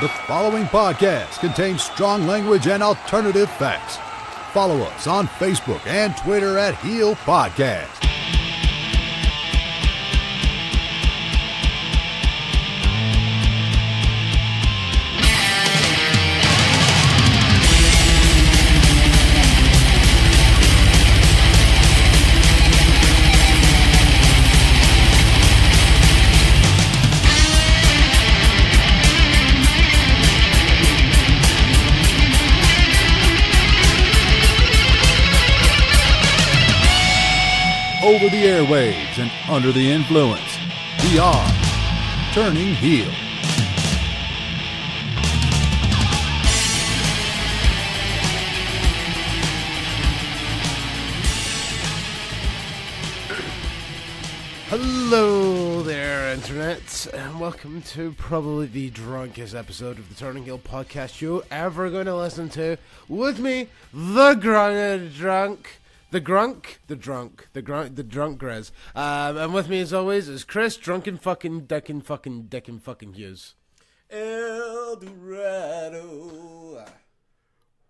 The following podcast contains strong language and alternative facts. Follow us on Facebook and Twitter at Heel Podcast. Over the airwaves and under the influence, we are Turning Heel. Hello there, Internet, and welcome to probably the drunkest episode of the Turning Heel podcast you're ever going to listen to. With me, the drunk Grizz. And with me, as always, is Chris, drunken fucking dickin' Hughes. El Dorado,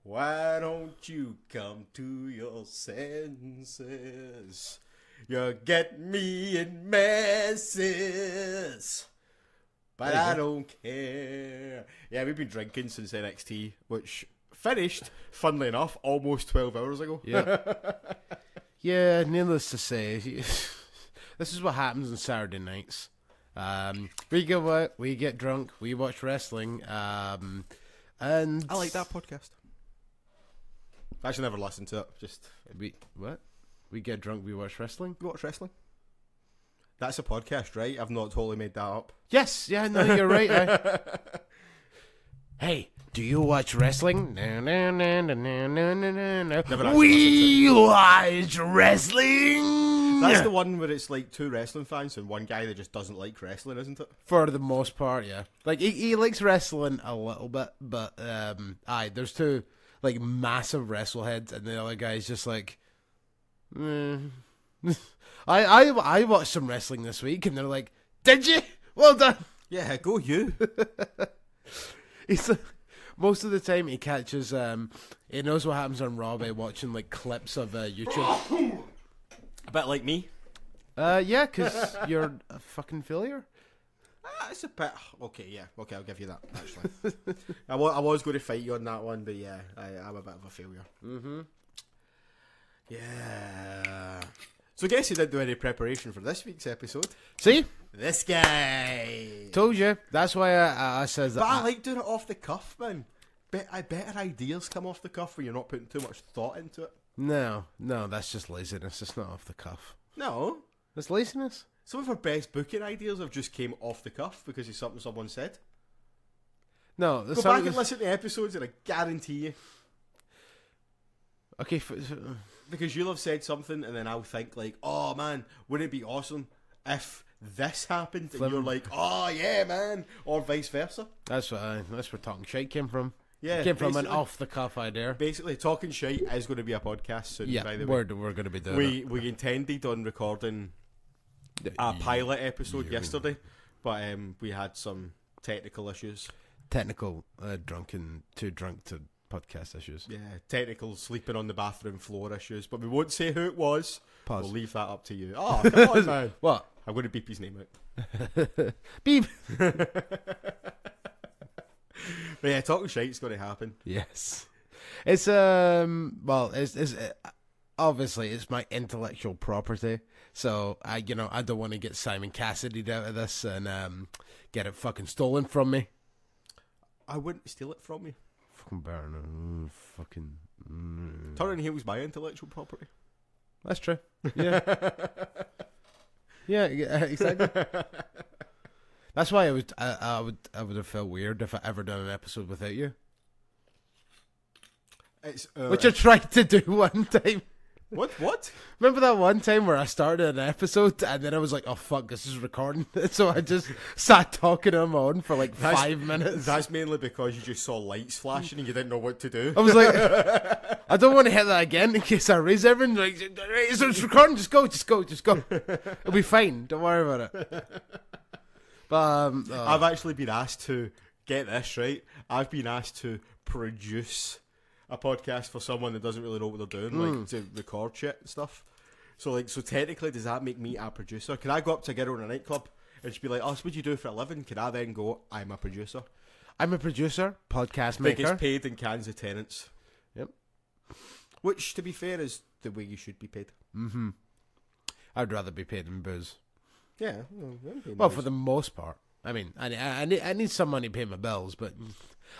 why don't you come to your senses? You get me in messes, but I don't care. Yeah, we've been drinking since NXT, which finished, funnily enough, almost 12 hours ago. Yeah. Yeah, needless to say, this is what happens on Saturday nights. We go out, we get drunk, we watch wrestling, and I like that podcast. I actually never listened to it. We get drunk, we watch wrestling? You watch wrestling? That's a podcast, right? I've not totally made that up. Yes, yeah, no, you're right. Hey, do you watch wrestling? No. We watch wrestling! That's the one where it's like two wrestling fans and one guy that just doesn't like wrestling, isn't it? For the most part, yeah. Like, he likes wrestling a little bit, but, there's two, like, massive wrestleheads, and the other guy's just like, I watched some wrestling this week, and they're like, did you? Well done! Yeah, go you. He's most of the time he catches, he knows what happens on Raw by watching like clips of YouTube. A bit like me. Yeah, because you're a fucking failure. It's a bit okay. Yeah, okay, I'll give you that. Actually, I was going to fight you on that one, but yeah, I'm a bit of a failure. Mm-hmm. Yeah. So I guess you didn't do any preparation for this week's episode. See? This guy. Told you. That's why I says that. But I like doing it off the cuff, man. Better ideas come off the cuff where you're not putting too much thought into it. No, that's just laziness. It's not off the cuff. No. It's laziness. Some of our best booking ideas have just came off the cuff because it's something someone said. No. Go back and listen to episodes and I guarantee you. Okay. Because you'll have said something and then I'll think like, oh man, wouldn't it be awesome if this happened? And you're like, oh yeah man, or vice versa. That's where talking shite came from. Yeah, it came from an off the cuff idea. Basically, talking shite is going to be a podcast soon. Yeah, by the way. we're going to be doing it. We intended on recording a pilot episode yesterday, but we had some technical issues. Too drunk to podcast issues. Yeah, technical sleeping on the bathroom floor issues, but we won't say who it was. Pause. We'll leave that up to you. Oh, come on, man. What? I'm going to beep his name out. Beep. But yeah, talking shite's going to happen. Yes. It's obviously it's my intellectual property, so I don't want to get Simon Cassidy out of this and get it fucking stolen from me. I wouldn't steal it from you. Fucking burn. Fucking. Turning Heel's my intellectual property. That's true. Yeah. Yeah, exactly. That's why I would have felt weird if I ever done an episode without you. Which I tried to do one time. What? Remember that one time where I started an episode and then I was like, oh fuck, this is recording. So I just sat talking on my own for like 5 minutes. That's mainly because you just saw lights flashing and you didn't know what to do. I was like, I don't want to hit that again in case I raise everything. Like, it's recording, just go. It'll be fine, don't worry about it. But I've actually been asked to get this right. I've been asked to produce a podcast for someone that doesn't really know what they're doing, like to record shit and stuff. So technically, does that make me a producer? Can I go up to a girl in a nightclub and she'd be like, "Oh, so what do you do for a living?" Can I then go, "I'm a producer"? I'm a producer, podcast maker. Biggest paid in cans of tenants. Yep. Which, to be fair, is the way you should be paid. Mm-hmm. I'd rather be paid in booze. Yeah. Well, for the most part. I mean, I need some money to pay my bills, but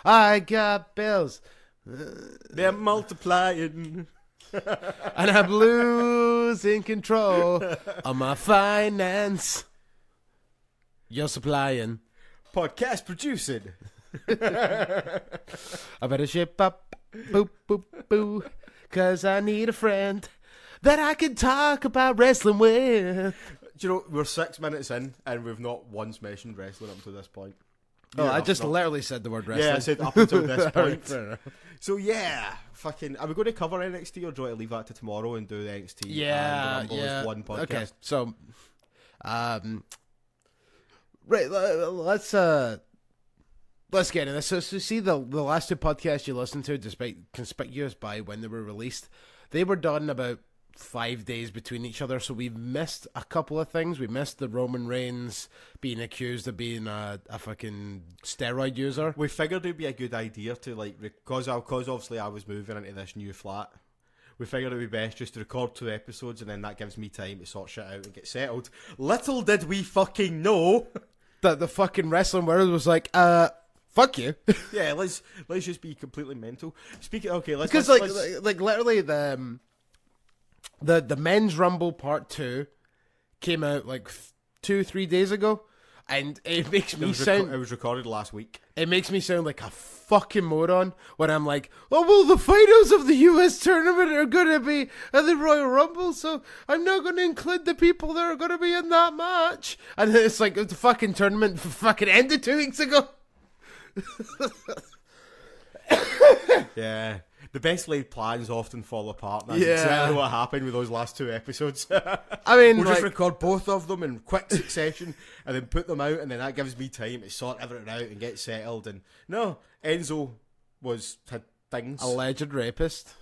I got bills. They're multiplying. And I'm losing control of my finance. You're supplying. Podcast producing. I better ship up, boop, boop, boo, 'cause I need a friend that I can talk about wrestling with. Do you know, we're 6 minutes in and we've not once mentioned wrestling up to this point. I just literally said the word wrestling. Yeah, I said up until this point. Fair enough. So yeah, are we going to cover NXT or do you want to leave that to tomorrow and do the NXT and the Rumble as one podcast? Okay, so, right, let's get into this. So see, the last two podcasts you listened to, despite conspicuous by when they were released, they were done about 5 days between each other, so we've missed a couple of things. We missed the Roman Reigns being accused of being a fucking steroid user. We figured it'd be a good idea to because obviously I was moving into this new flat. We figured it'd be best just to record 2 episodes and then that gives me time to sort shit out and get settled. Little did we fucking know that the fucking wrestling world was like, fuck you. Yeah, let's just be completely mental. Speaking, okay, let's because like literally the men's Rumble Part 2 came out like 2-3 days ago, and it makes me sound. It was recorded last week. It makes me sound like a fucking moron when I'm like, oh well, the finals of the US tournament are gonna be at the Royal Rumble, so I'm not gonna include the people that are gonna be in that match. And then it's like the fucking tournament fucking ended 2 weeks ago. Yeah. The best laid plans often fall apart. That's Yeah. exactly what happened with those last 2 episodes. I mean, we'll just record both of them in quick succession and then put them out, and then that gives me time to sort everything out and get settled. And no, Enzo had things. Alleged rapist.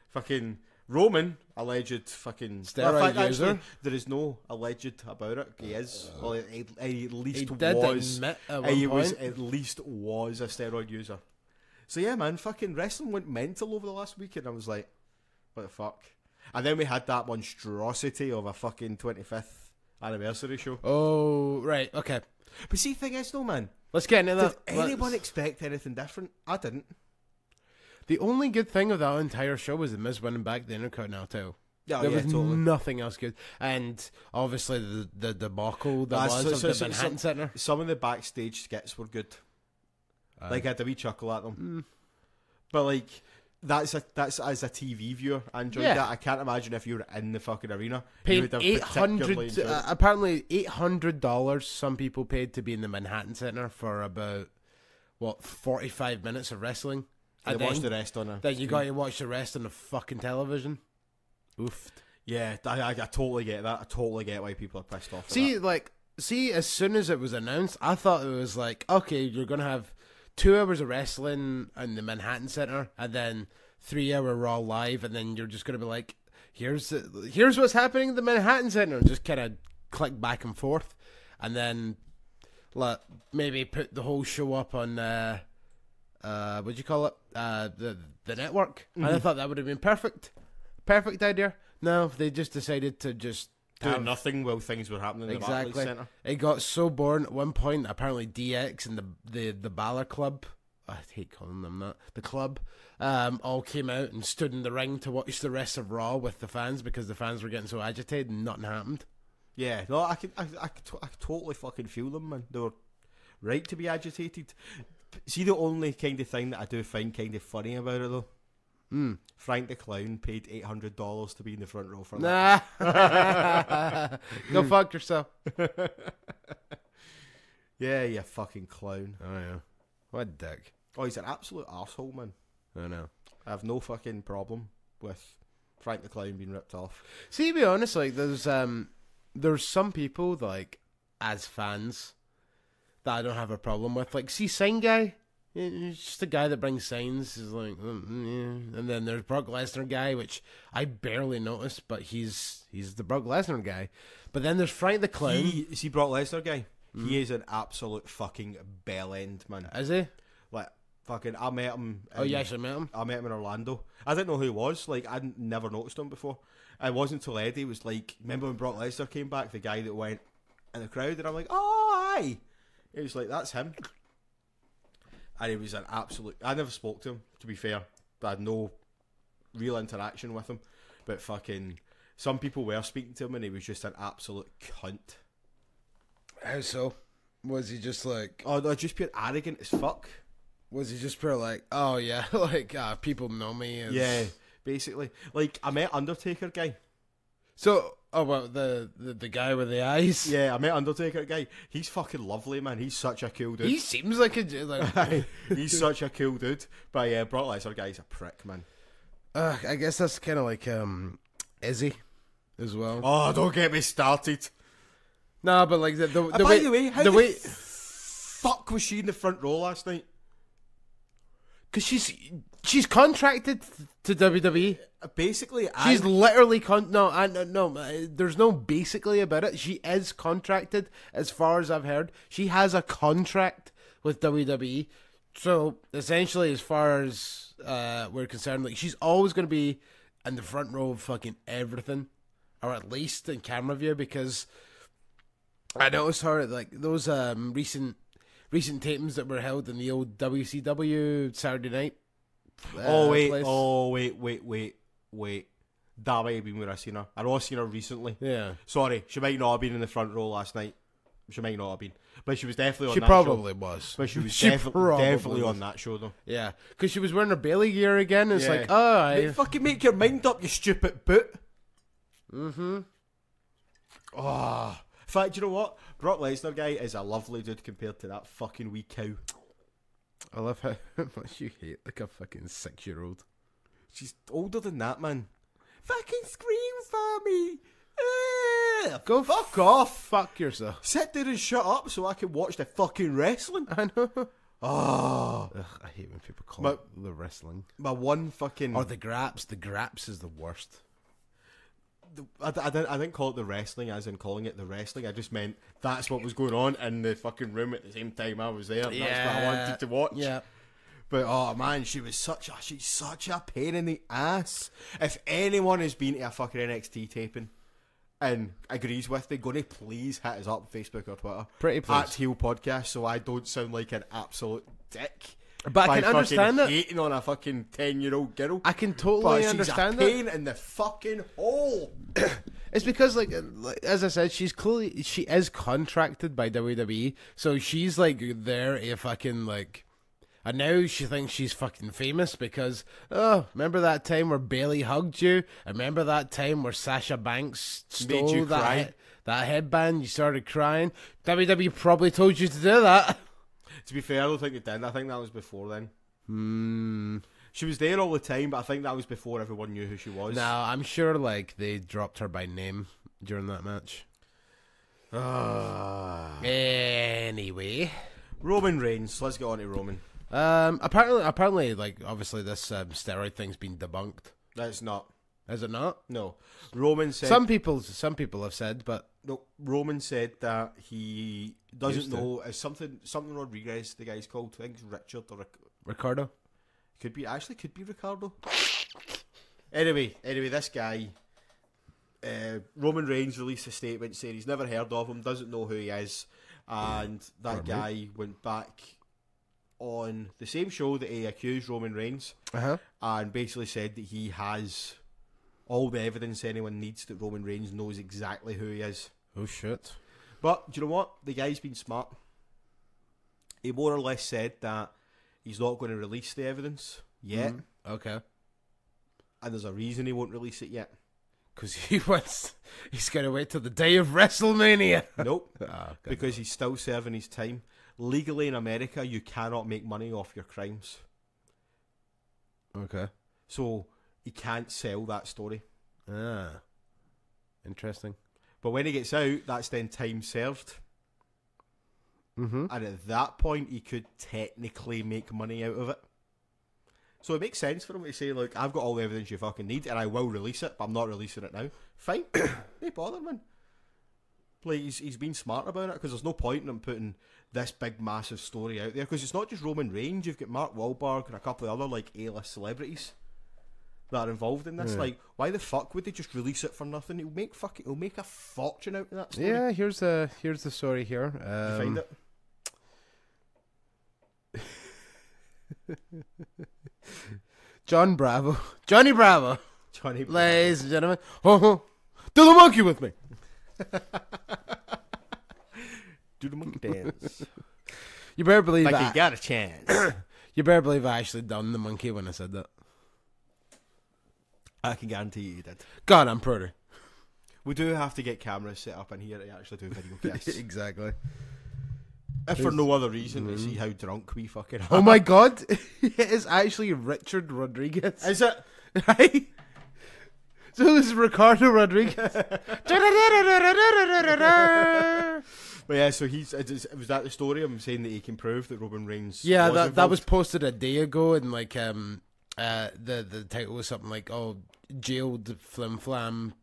Fucking Roman, alleged fucking steroid user. Actually, there is no alleged about it. He is. Well, he at least he did was. Admit at one he point. was at least was a steroid user. So yeah, man, fucking wrestling went mental over the last week, and I was like, what the fuck? And then we had that monstrosity of a fucking 25th anniversary show. Oh, right, okay. But see, the thing is though, man, let's get into that. Did anyone expect anything different? I didn't. The only good thing of that entire show was the Miz winning back the Intercontinental title. Oh, there was totally. nothing else good. And obviously the debacle that was of the Manhattan Center. Some of the backstage skits were good. Like I had a wee chuckle at them, but like that's as a TV viewer, I enjoyed that. I can't imagine if you were in the fucking arena. Paid $800. Apparently $800. Some people paid to be in the Manhattan Center for about 45 minutes of wrestling. And then watch the rest on Then you got to watch the rest on the fucking television. Oof. Yeah, I totally get that. I totally get why people are pissed off. See, as soon as it was announced, I thought it was like, okay, you're gonna have 2 hours of wrestling in the Manhattan Center, and then 3-hour Raw live, and then you're just gonna be like, here's what's happening in the Manhattan Center, and just kind of click back and forth, and then maybe put the whole show up on what'd you call it, the network. And I thought that would have been perfect idea. No, they just decided to just do nothing while things were happening in the Barclays Center. It got so boring at one point. Apparently DX and the Balor Club, I hate calling them that, the club, all came out and stood in the ring to watch the rest of Raw with the fans because the fans were getting so agitated and nothing happened. Yeah, no, I could totally fucking feel them, man. They were right to be agitated. See, the only kind of thing that I do find kind of funny about it though, Frank the Clown paid $800 to be in the front row for that. Go fuck yourself. Yeah, you fucking clown. Oh yeah, what a dick. Oh, he's an absolute asshole, man. I know. I have no fucking problem with Frank the Clown being ripped off. See, to be honest, like there's some people like as fans that I don't have a problem with. Like, see, Sign Guy, He's just a guy that brings signs. He's like, yeah. And then there's Brock Lesnar guy, which I barely noticed, but he's the Brock Lesnar guy. But then there's Frank the Clown. Is he Brock Lesnar guy? He is an absolute fucking bell end, man. Is he? Like, fucking, I met him. Oh, you actually met him? I met him in Orlando. I didn't know who he was. Like, I'd never noticed him before. It wasn't until Eddie was like, remember when Brock Lesnar came back, the guy that went in the crowd, and I'm like, oh, aye. He was like, that's him. And he was an absolute... I never spoke to him, to be fair. I had no real interaction with him. But fucking... Some people were speaking to him, and he was just an absolute cunt. How so? Was he just like... Oh, no, just pure arrogant as fuck. Was he just pure like, oh yeah, like, people know me as... Yeah, basically. Like, I met Undertaker guy. So... Oh, well, the guy with the eyes? Yeah, I met Undertaker guy. He's fucking lovely, man. He's such a cool dude. He seems like a... Like... He's such a cool dude. But yeah, Brock Lesnar guy's a prick, man. I guess that's kind of like Izzy as well. Oh, don't get me started. No, but like the By way... the way, how the fuck was she in the front row last night? Because she's contracted to WWE. Basically, she's literally no. There's no basically about it. She is contracted, as far as I've heard. She has a contract with WWE. So essentially, as far as we're concerned, like she's always going to be in the front row of fucking everything, or at least in camera view. Because I noticed her at like those recent tapings that were held in the old WCW Saturday night. Place. Wait. That might have been where I seen her. I know I seen her recently. Yeah. Sorry, she might not have been in the front row last night. She might not have been. But she was definitely on that show. She probably was. But she was definitely on that show, though. Yeah. Because she was wearing her Bailey gear again. It's like, fucking make your mind up, you stupid boot. Mm-hmm. Oh. In fact, you know what? Brock Lesnar guy is a lovely dude compared to that fucking wee cow. I love how much you hate like a fucking 6-year-old. She's older than that, man. Fucking scream for me. Go fuck off. Fuck yourself. Sit there and shut up so I can watch the fucking wrestling. I know. Oh. Ugh, I hate when people call it the wrestling. My one fucking... Or the graps. The graps is the worst. I didn't call it the wrestling as in calling it the wrestling. I just meant that's what was going on in the fucking room at the same time I was there. Yeah. That's what I wanted to watch. Yeah. But oh man, she's such a pain in the ass. If anyone has been to a fucking NXT taping and agrees with me, gonna please hit us up Facebook or Twitter. Pretty please. At Heel Podcast, so I don't sound like an absolute dick. But I can understand it. Hating on a fucking 10-year-old girl. I can totally understand that. She's a pain in the fucking hole. It's because, like, as I said, she is contracted by WWE, so she's like there a fucking like. And now she thinks she's fucking famous because, oh, remember that time where Bailey hugged you? And remember that time where Sasha Banks stole that headband? You started crying. WWE probably told you to do that. To be fair, I don't think it did. I think that was before then. She was there all the time, but I think that was before everyone knew who she was. No, I'm sure like they dropped her by name during that match. Anyway, Roman Reigns. Let's get on to Roman. Apparently, like obviously this steroid thing's been debunked. That's not. Is it not? No. Roman said some people have said, but no. Roman said that he doesn't know. Something Rodriguez, the guy's called. I think it's Richard or Ricardo. Could be Ricardo. Anyway, this guy, Roman Reigns released a statement saying he's never heard of him, doesn't know who he is, and that guy went back on the same show that he accused Roman Reigns, and basically said that he has all the evidence anyone needs that Roman Reigns knows exactly who he is. Oh shit. But do you know what? The guy's been smart. He more or less said that he's not going to release the evidence yet. Okay. And there's a reason he won't release it yet. Because he's going to wait till the day of WrestleMania. Nope. Because he's still serving his time. Legally in America, you cannot make money off your crimes. Okay. So he can't sell that story. Interesting. But when he gets out, that's then time served. Mm-hmm. and at that point he could technically make money out of it. So it makes sense for him to say, look, I've got all the evidence you fucking need, and I will release it, but I'm not releasing it now. Fine, no bother, man. Like, he's been smart about it, because there's no point in him putting this big, massive story out there, because it's not just Roman Reigns. You've got Mark Wahlberg and a couple of other, like, A-list celebrities that are involved in this. Like, why the fuck would they just release it for nothing? He'll make a fortune out of that story. Yeah, here's the story here. Did you find it? Johnny Bravo, Johnny Bravo. ladies and gentlemen, do the monkey with me. Do the monkey dance. You better believe Like that. you got a chance. You better believe I actually done the monkey when I said that. I can guarantee you did. God, I'm prouder. We do have to get cameras set up in here to actually do video casts. Exactly. If for no other reason to see how drunk we fucking are. Oh my God, it is actually Richard Rodriguez. Is it? Right? So this is Ricardo Rodriguez. But yeah, so was that the story? I'm saying that he can prove that Roman Reigns. Yeah, was that involved? was posted a day ago, and like the title was something like, "Oh, jailed Flim Flam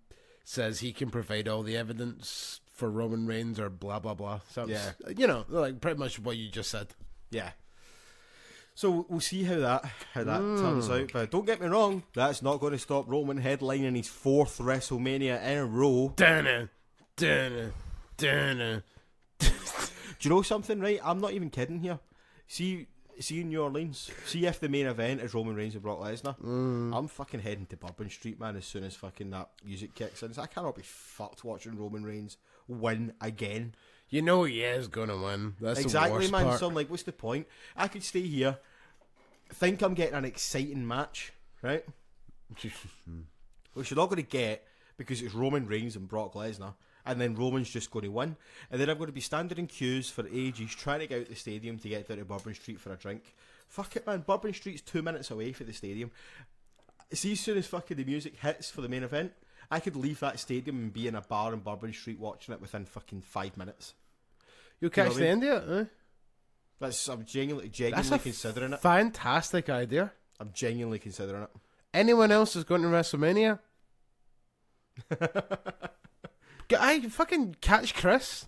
says he can provide all the evidence for Roman Reigns," or blah blah blah. So yeah, you know, like pretty much what you just said. Yeah. So we'll see how that turns out. But don't get me wrong, that's not going to stop Roman headlining his 4th WrestleMania in a row. Dun-na. Do you know something, right? I'm not even kidding here. See in New Orleans, see if the main event is Roman Reigns and Brock Lesnar. I'm fucking heading to Bourbon Street, man, as soon as fucking that music kicks in. So I cannot be fucked watching Roman Reigns win again. You know he is gonna win. That's Exactly, the worst man. part. So I'm like, what's the point? I could stay here, think I'm getting an exciting match, right? Which you're not going to get because it's Roman Reigns and Brock Lesnar, and then Roman's just going to win, and then I'm going to be standing in queues for ages trying to get out the stadium to get down to Bourbon Street for a drink. Fuck it, man. Bourbon Street's 2 minutes away from the stadium. See, as soon as fucking the music hits for the main event, I could leave that stadium and be in a bar in Bourbon Street watching it within fucking 5 minutes. You'll catch the end of it, I'm genuinely That's a considering it. fantastic idea. I'm genuinely considering it. Anyone else is going to WrestleMania? I fucking catch Chris.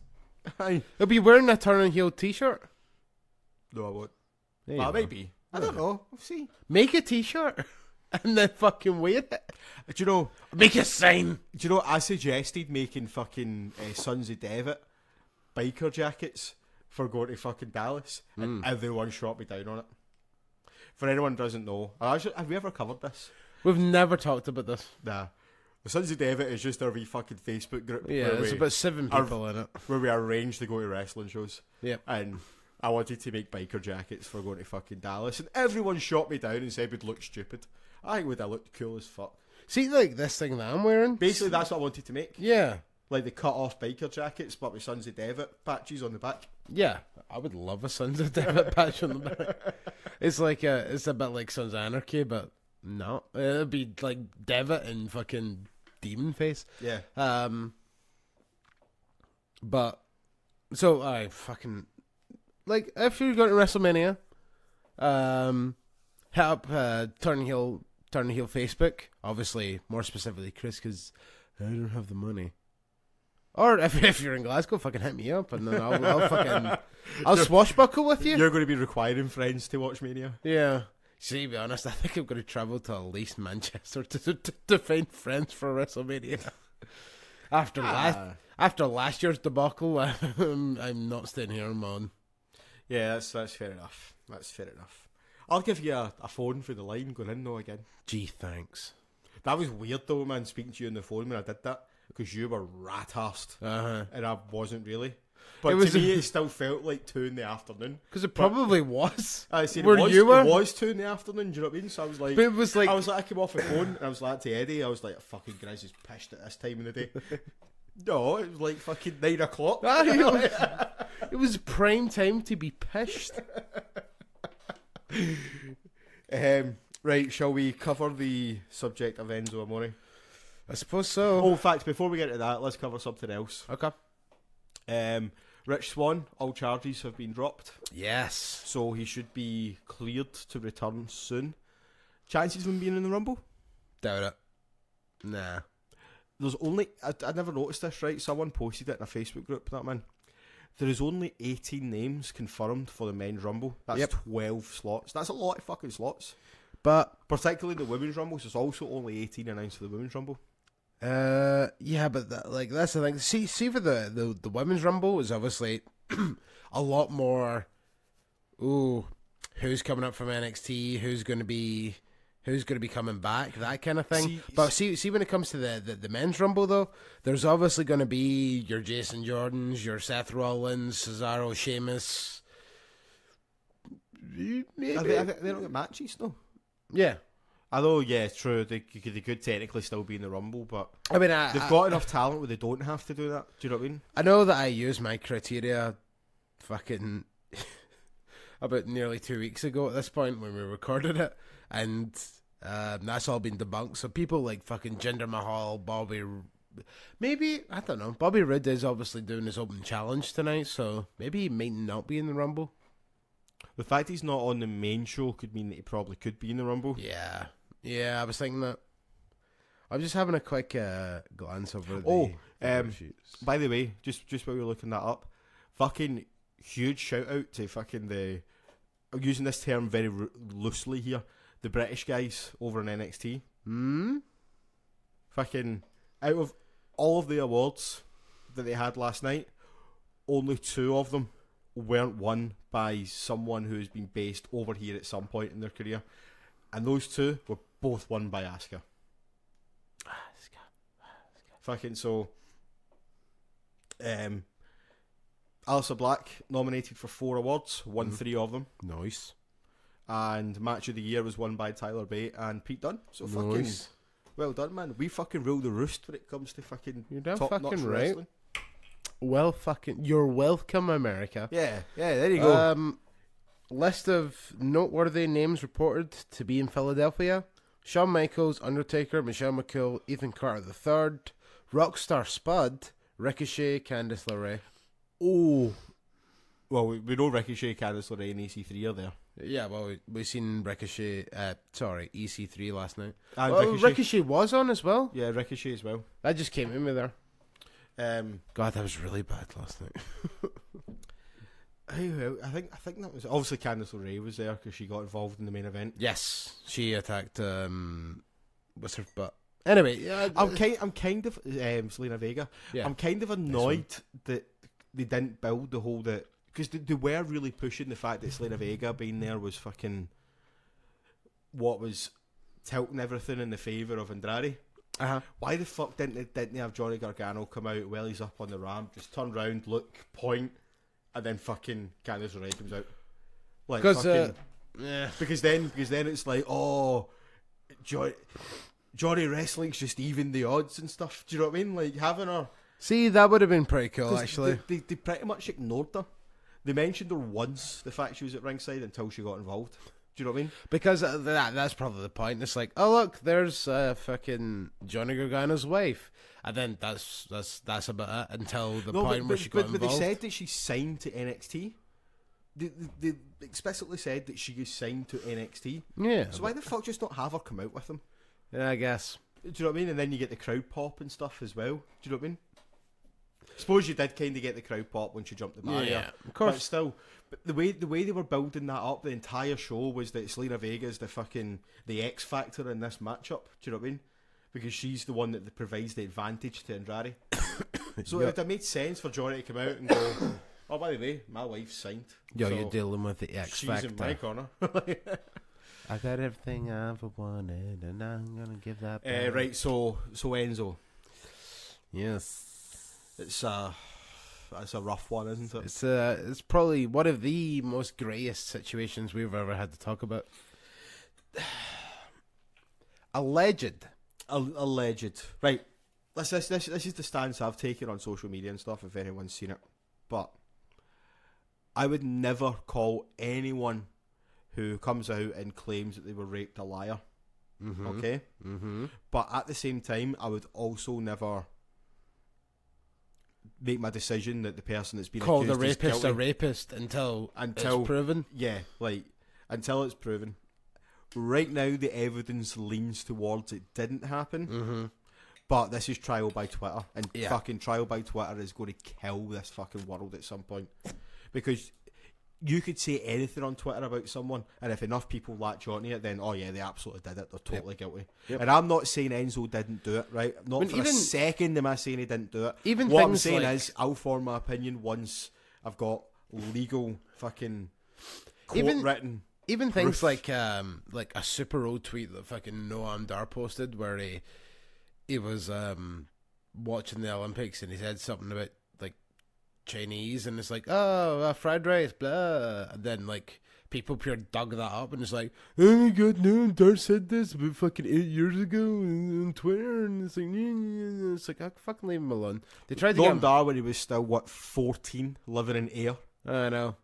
He'll be wearing a turn heel t-shirt. No, I won't. There you Well, go. maybe. I don't know. We'll see. Make a t-shirt and then fucking wear it. Do you know? Make a sign. Do you know? I suggested making fucking Sons of Devitt biker jackets for going to fucking Dallas, and everyone shot me down on it. For anyone who doesn't know, have we ever covered this? We've never talked about this. Nah. The Sons of Devitt is just our wee fucking Facebook group. Yeah, there's about 7 people in it. Where we arrange to go to wrestling shows. Yep. And I wanted to make biker jackets for going to fucking Dallas, and everyone shot me down and said we'd look stupid. I think would have looked cool as fuck. See, like this thing that I'm wearing? Basically, that's what I wanted to make. Yeah. Like the cut-off biker jackets, but with Sons of Devitt patches on the back. Yeah. I would love a Sons of Devitt patch on the back. It's like it's a bit like Sons of Anarchy, but no. It'd be like Devitt and fucking demon face. Yeah. But so I fucking like if you're going to WrestleMania, hit up Turn Heel Facebook. Obviously, more specifically, Chris, because I don't have the money. Or if you're in Glasgow, fucking hit me up, and then I'll swashbuckle with you. You're going to be requiring friends to watch Mania. Yeah. See, to be honest, I think I'm going to travel to at least Manchester to find friends for WrestleMania. After last year's debacle, I'm not staying here, man. Yeah, that's fair enough. That's fair enough. I'll give you a phone for the line going in though again. Gee, thanks. That was weird though, man, speaking to you on the phone when I did that, because you were rat-arsed, and I wasn't really. But to me, it still felt like 2 in the afternoon. Because it probably was. I said Where you were? It was 2 in the afternoon. Do you know what I mean? So I was like, But it was like, I came off the phone and I was like to Eddie, I was like, fucking Grizz is pissed at this time of the day. No, it was like fucking 9 o'clock. It was prime time to be pissed. Right, shall we cover the subject of Enzo Amore? I suppose so. Oh, in fact, before we get into that, let's cover something else. Okay. Rich Swann, all charges have been dropped, Yes. so he should be cleared to return soon. Chances of him being in the Rumble? Doubt it. Nah. There's only... I never noticed this, right? Someone posted it in a Facebook group, that man. There is only 18 names confirmed for the men's Rumble. That's 12 slots. That's a lot of fucking slots. But... particularly the women's Rumbles, there's also only 18 announced for the women's Rumble. Yeah, but that's the thing. See for the women's Rumble is obviously a lot more. Ooh, who's coming up from NXT? Who's going to be coming back? That kind of thing. But see when it comes to the men's Rumble though, there's obviously going to be your Jason Jordans, your Seth Rollins, Cesaro, Sheamus. They don't get matches, no. Yeah. Although, yeah, it's true, they could technically still be in the Rumble, but I mean, they've got enough talent where they don't have to do that. Do you know what I mean? I know that I used my criteria fucking about nearly 2 weeks ago at this point when we recorded it, and that's all been debunked. So people like fucking Jinder Mahal, Bobby... Maybe, I don't know, Bobby Roode is obviously doing his open challenge tonight, so maybe he might not be in the Rumble. The fact he's not on the main show could mean that he probably could be in the Rumble. Yeah, I was thinking that. I'm just having a quick glance over the sheets. By the way, just while we were looking that up, fucking huge shout out to fucking I'm using this term very loosely here, the British guys over in NXT. Fucking, out of all of the awards that they had last night, only 2 of them weren't won by someone who's been based over here at some point in their career, and those 2 were both won by Asuka. Fucking so, Aleister Black nominated for 4 awards, won 3 of them. Nice. And Match of the Year was won by Tyler Bate and Pete Dunne. So fucking well done, man. We fucking rule the roost when it comes to fucking top-notch wrestling. Well, fucking, you're welcome, America. Yeah, there you go. List of noteworthy names reported to be in Philadelphia: Shawn Michaels, Undertaker, Michelle McCool, Ethan Carter III, Rockstar Spud, Ricochet, Candice LeRae. Oh, well, we know Ricochet, Candice LeRae, and EC3 are there. Yeah, well, we seen Ricochet. EC3 last night. And Ricochet was on as well. Yeah, Ricochet as well. That just came in with her. God, that was really bad last night. I think that was obviously Candice LeRae was there because she got involved in the main event. Yes, she attacked what's her butt. Anyway, I'm kind of Selena Vega. Yeah. I'm kind of annoyed that they didn't build the whole because they were really pushing the fact that Selena Vega being there was fucking what was tilting everything in the favour of Andrade. Why the fuck didn't they have Johnny Gargano come out while he's up on the ramp, just turn round, look, point, and then fucking Candice LeRae comes out? Like, because then it's like, oh, Johnny Wrestling's just even the odds and stuff. Do you know what I mean? Like having her. See, that would have been pretty cool, actually. They pretty much ignored her. They mentioned her once, the fact she was at ringside, until she got involved. Do you know what I mean? Because that's probably the point. It's like, oh look, there's fucking Johnny Gargano's wife, and then that's about it until the point where she got involved. But they said that she's signed to NXT. They explicitly said that she is signed to NXT. Yeah. So why the fuck just not have her come out with them? Yeah, I guess. Do you know what I mean? And then you get the crowd pop and stuff as well. Do you know what I mean? Suppose you did kind of get the crowd pop when she jumped the barrier. Yeah, of course. But still, the way they were building that up, the entire show was that Selena Vega is the X factor in this matchup. Do you know what I mean? Because she's the one that provides the advantage to Andrade. So it made sense for Johnny to come out and go, oh, by the way, my wife's signed. Yo, so you're dealing with the X factor. She's in my corner. I got everything I ever wanted, and I'm gonna give that back. Right, so Enzo. Yes. It's a rough one, isn't it? It's probably one of the most greyest situations we've ever had to talk about. Alleged. Right. This is the stance I've taken on social media and stuff, if anyone's seen it. But I would never call anyone who comes out and claims that they were raped a liar. Mm-hmm. Okay? Mm-hmm. But at the same time, I would also never make my decision that the person that's been call the accused is rapist guilty. a rapist until it's proven. Yeah, like until it's proven. Right now, the evidence leans towards it didn't happen. Mm-hmm. But this is trial by Twitter, and Yeah. fucking trial by Twitter is going to kill this fucking world at some point. Because you could say anything on Twitter about someone, and if enough people latch onto it, then, oh yeah, they absolutely did it, they're totally guilty. Yep. And I'm not saying Enzo didn't do it, right? Not for a second am I saying he didn't do it. Even what I'm things saying like- is, I'll form my opinion once I've got legal fucking Even- written. Even things Proof. like a super old tweet that fucking Noam Dar posted where he was watching the Olympics and he said something about like Chinese and it's like, oh, fried rice, blah, and then like people pure dug that up and it's like, oh my god, Noam Dar said this about fucking 8 years ago on Twitter, and it's like, yeah. It's like, I fucking leave him alone. They tried to get Noam him. Dar, when he was still, 14, living in air. I know.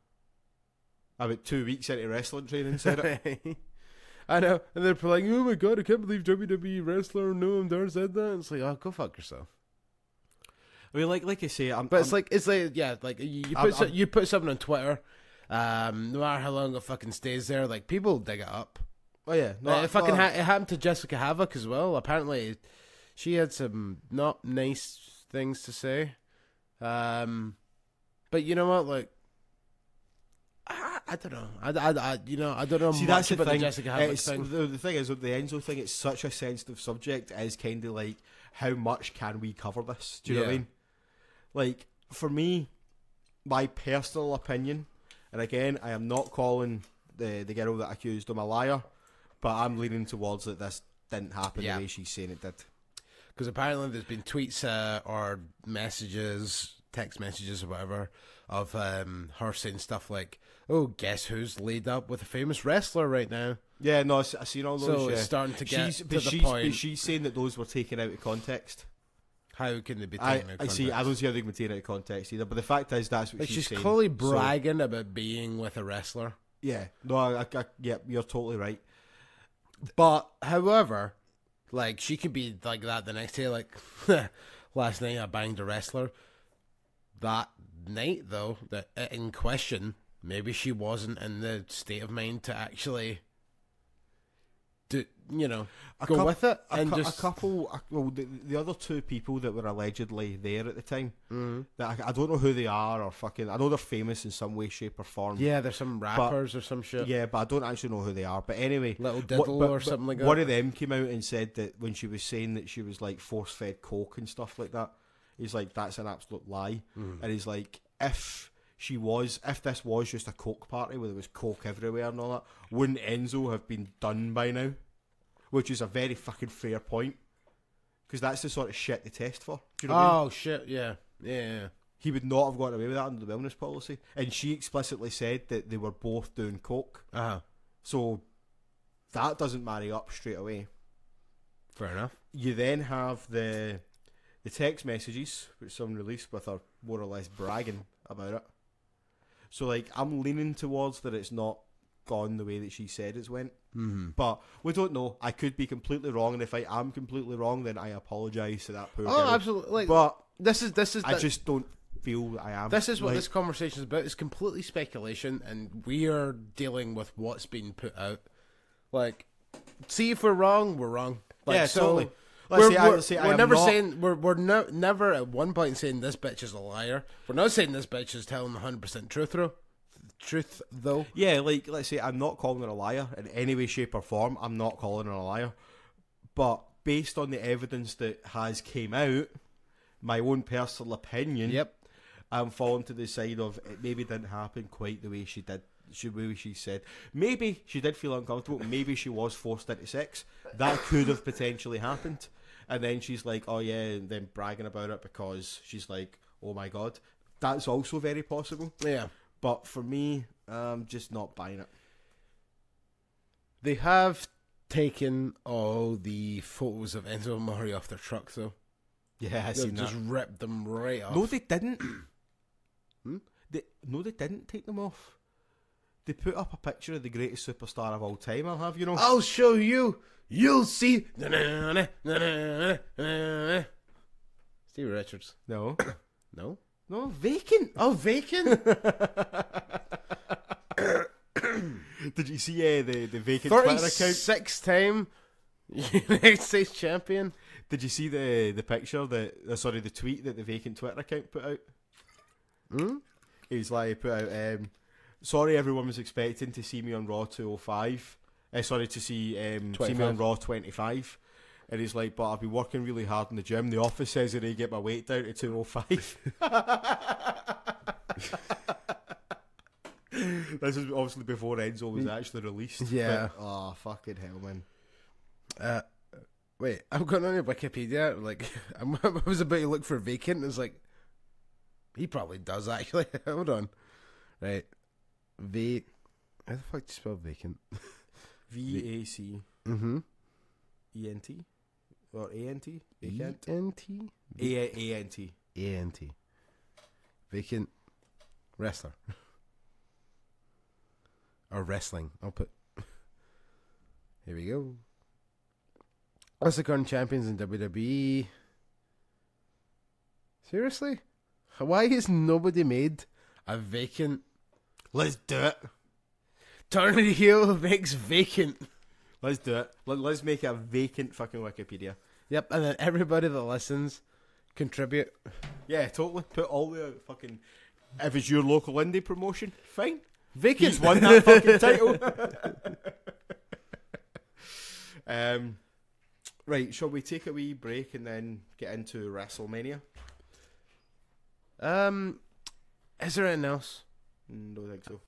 About 2 weeks into wrestling training, said it. I know, and they're like, "Oh my god, I can't believe WWE wrestler Noam Dar said that." And it's like, "Oh, go fuck yourself." I mean, like I say, But it's like, yeah, like you put something on Twitter, no matter how long it fucking stays there, like people dig it up. Oh yeah, no, It fucking it happened to Jessica Havoc as well. Apparently, she had some not nice things to say. But you know what, like. I don't know. I don't know. See, much that's the about thing. The Jessica Havoc thing. The thing is, with the Enzo thing, it's such a sensitive subject. It is kind of like, how much can we cover this? Do you know what I mean? Like, for me, my personal opinion, and again, I am not calling the girl that accused him a liar, but I'm leaning towards that this didn't happen the way she's saying it did. Because apparently there's been tweets or messages, text messages or whatever, of her saying stuff like, oh, guess who's laid up with a famous wrestler right now? Yeah, no, I've seen all those. So it's starting to get to the point. But she's saying that those were taken out of context. How can they be taken out of context? I don't see how they can be taken out of context either. But the fact is, that's what like she's saying. She's clearly bragging about being with a wrestler. Yeah, no, yeah, you're totally right. But, however, like, she could be like that the next day, like, last night I banged a wrestler. That night, though, that in question, maybe she wasn't in the state of mind to actually do, go with it. And just a couple, well, the other two people that were allegedly there at the time, that I don't know who they are or fucking, I know they're famous in some way, shape or form. Yeah, there's some rappers or some shit. Yeah, but I don't actually know who they are. But anyway, Little Diddle or something like that. One of them came out and said that when she was saying that she was like force-fed coke and stuff like that, he's like, that's an absolute lie. And he's like, if this was just a coke party where there was coke everywhere and all that, wouldn't Enzo have been done by now? Which is a very fucking fair point, because that's the sort of shit they test for. Do you know what I mean? Shit, yeah. He would not have gotten away with that under the wellness policy, and she explicitly said that they were both doing coke. So that doesn't marry up straight away. Fair enough. You then have the text messages which someone released with her more or less bragging about it. So like, I'm leaning towards that it's not gone the way that she said it's went. But we don't know. I could be completely wrong, and if I am completely wrong, then I apologise to that poor girl. Absolutely. Like, but this is. I just don't feel I am. This is what this conversation is about. It's completely speculation, and we are dealing with what's being put out. Like, see if we're wrong, we're wrong. Like, yeah, so totally. We're never at one point saying this bitch is a liar. We're not saying this bitch is telling the 100% truth though. Yeah, like, let's say I'm not calling her a liar in any way, shape or form. I'm not calling her a liar. But based on the evidence that has came out, my own personal opinion, I'm falling to the side of it maybe didn't happen quite the way she did. The way she said. Maybe she did feel uncomfortable. Maybe she was forced into sex. That could have potentially happened. And then she's like, oh yeah, and then bragging about it because she's like, oh my god. That's also very possible. Yeah. But for me, I'm just not buying it. They have taken all the photos of Enzo and Murray off their truck, though. Yeah, I They've seen just that. ripped them right off. No, they didn't. They didn't take them off. They put up a picture of the greatest superstar of all time, I'll have you know. I'll show you. You'll see. Steve Richards. No. No? No, vacant. Oh, vacant? Did you see the vacant Twitter account? 36-time United States champion. Did you see the picture the tweet that the vacant Twitter account put out? He's like put out, sorry everyone was expecting to see me on Raw 205. To see me on Raw 25. And he's like, but I've been working really hard in the gym. The office says that I get my weight down to 205. This is obviously before Enzo was actually released. Yeah. But, oh, fucking hell, man. Wait, I'm going on your Wikipedia. Like, I was about to look for vacant. It's like, he probably does actually. Hold on. Right. How the fuck do you spell vacant? VAC. ENT? Or ANT? Vacant? ENT? ANT. ANT. Vacant wrestler. Or wrestling. I'll put. Here we go. What's the current champions in WWE? Seriously? Why has nobody made a vacant? Let's do it. Turn the heel makes vacant. Let's do it. Let's make a vacant fucking Wikipedia. Yep, and then everybody that listens contribute. Yeah, totally. Put all the fucking. If it's your local indie promotion, fine. Vacant. He's won that fucking title. Right, shall we take a wee break and then get into Wrestlemania? Is there anything else? Don't think so.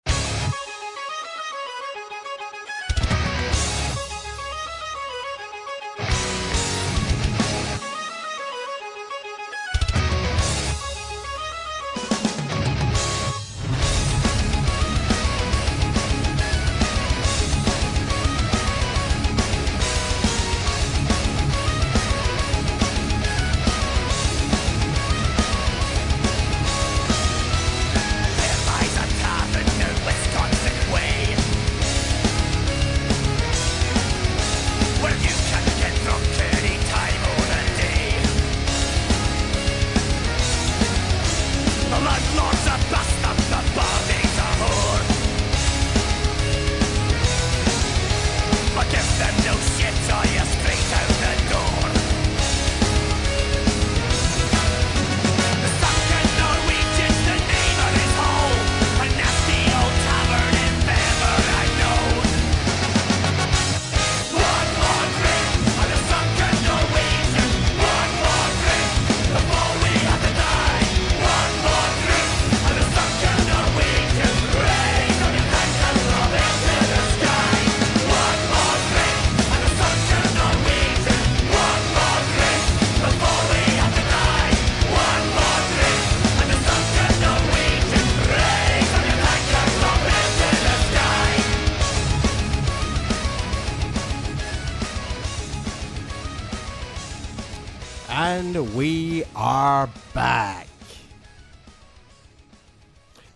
And we are back.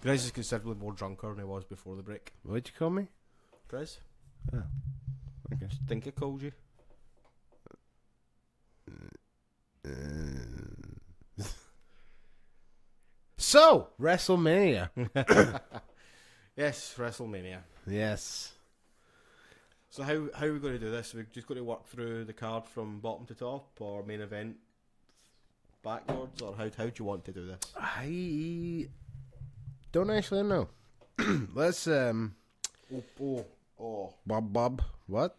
Grizz is considerably more drunker than he was before the break. What'd you call me? Grizz? Oh, okay. Think I called you? So, WrestleMania. Yes, WrestleMania. Yes. So how are we going to do this? We're just going to work through the card from bottom to top, or main event backwards, or how do you want to do this? I don't actually know. Let's Bob. What?